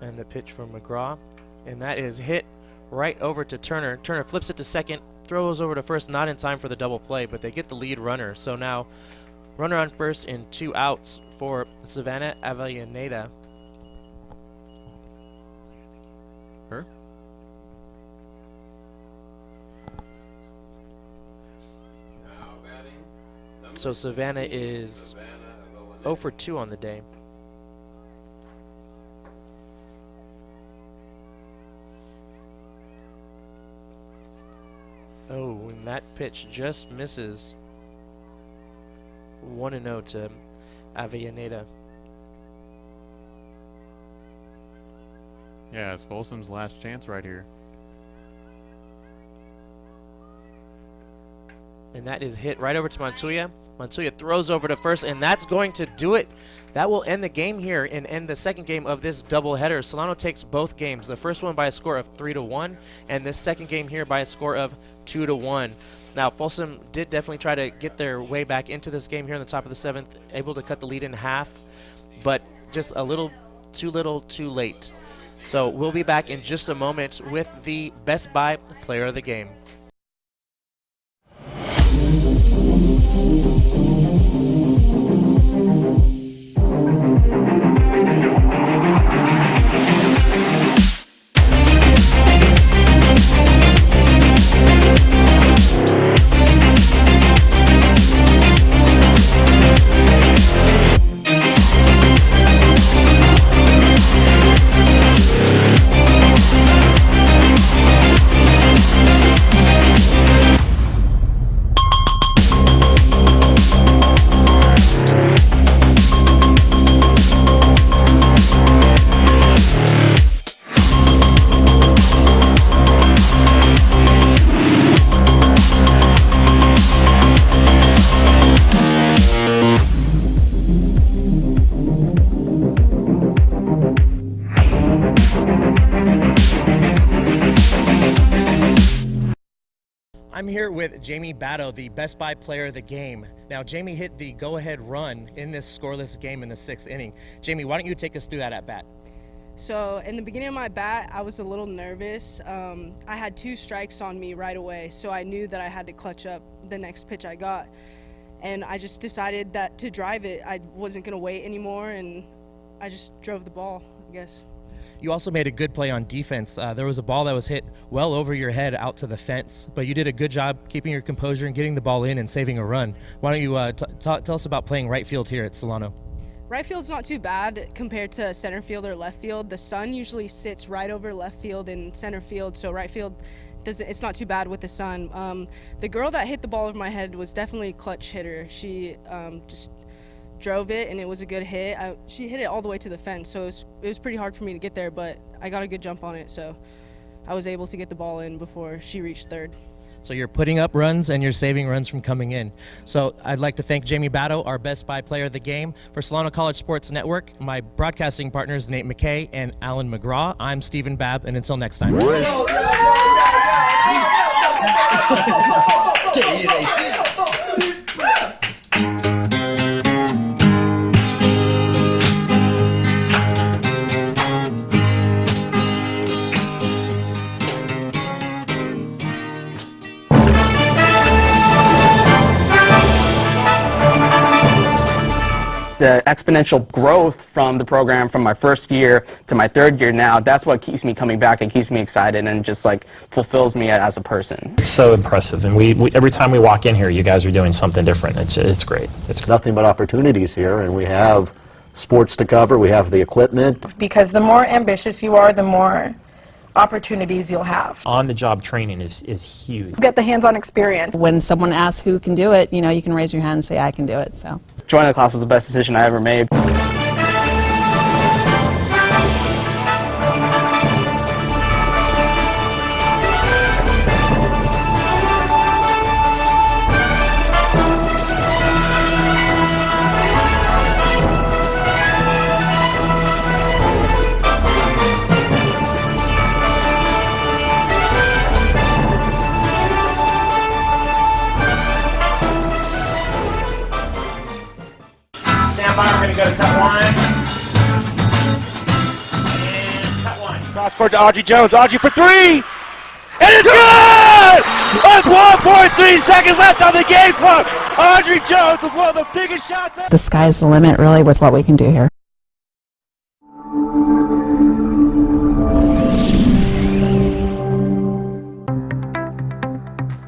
And the pitch from McGraw, and that is hit right over to Turner. Turner flips it to second, throws over to first, not in time for the double play, but they get the lead runner. So now runner on first and 2 outs for Savannah Avellaneda. Her? So Savannah is 0 for 2 on the day. Oh, and that pitch just misses. 1-0 to Avellaneda. Yeah, it's Folsom's last chance right here. And that is hit right over to Montoya. Montoya throws over to first, and that's going to do it. That will end the game here and end the second game of this doubleheader. Solano takes both games, the first one by a score of 3-1, and this second game here by a score of 2-1. Now, Folsom did definitely try to get their way back into this game here in the top of the 7th, able to cut the lead in half, but just a little, too late. So we'll be back in just a moment with the Best Buy Player of the Game. I'm here with Jamie Batto, the Best Buy Player of the Game. Now, Jamie hit the go-ahead run in this scoreless game in the 6th inning. Jamie, why don't you take us through that at-bat? So in the beginning of my bat, I was a little nervous. I had 2 strikes on me right away, so I knew that I had to clutch up the next pitch I got. and I just decided that to drive it, I wasn't going to wait anymore, and I just drove the ball, I guess. You also made a good play on defense. There was a ball that was hit well over your head out to the fence, but you did a good job keeping your composure and getting the ball in and saving a run. Why don't you tell us about playing right field here at Solano? Right field's not too bad compared to center field or left field. The sun usually sits right over left field and center field, so right field it's not too bad with the sun. The girl that hit the ball over my head was definitely a clutch hitter. She just drove it, and it was a good hit. She hit it all the way to the fence, so it was pretty hard for me to get there, but I got a good jump on it, so I was able to get the ball in before she reached third. So you're putting up runs and you're saving runs from coming in. So I'd like to thank Jamie Batto, our Best Buy player of the game. For Solano College Sports Network, my broadcasting partners Nate McKay and Alan McGraw. I'm Stephen Babb, and until next time. The exponential growth from the program from my first year to my third year now, that's what keeps me coming back and keeps me excited and just like fulfills me as a person. It's so impressive, and we every time we walk in here, you guys are doing something different. It's great. It's nothing but opportunities here, and we have sports to cover, we have the equipment. Because the more ambitious you are, the more opportunities you'll have. On-the-job training is huge. Get the hands-on experience. When someone asks who can do it, you can raise your hand and say, I can do it. So joining the class was the best decision I ever made. We're going to go to cut one. And cut one. Cross court to Audrey Jones. Audrey for three. It is good! With 1.3 seconds left on the game clock. Audrey Jones with one of the biggest shots. the sky's the limit, really, with what we can do here.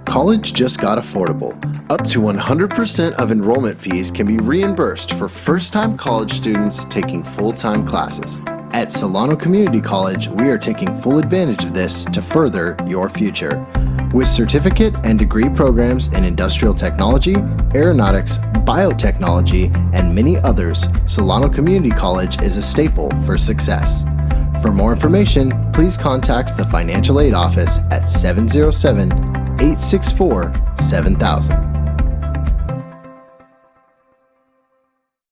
College just got affordable. Up to 100% of enrollment fees can be reimbursed for first-time college students taking full-time classes. At Solano Community College, we are taking full advantage of this to further your future. With certificate and degree programs in industrial technology, aeronautics, biotechnology, and many others, Solano Community College is a staple for success. For more information, please contact the Financial Aid Office at 707-864-7000.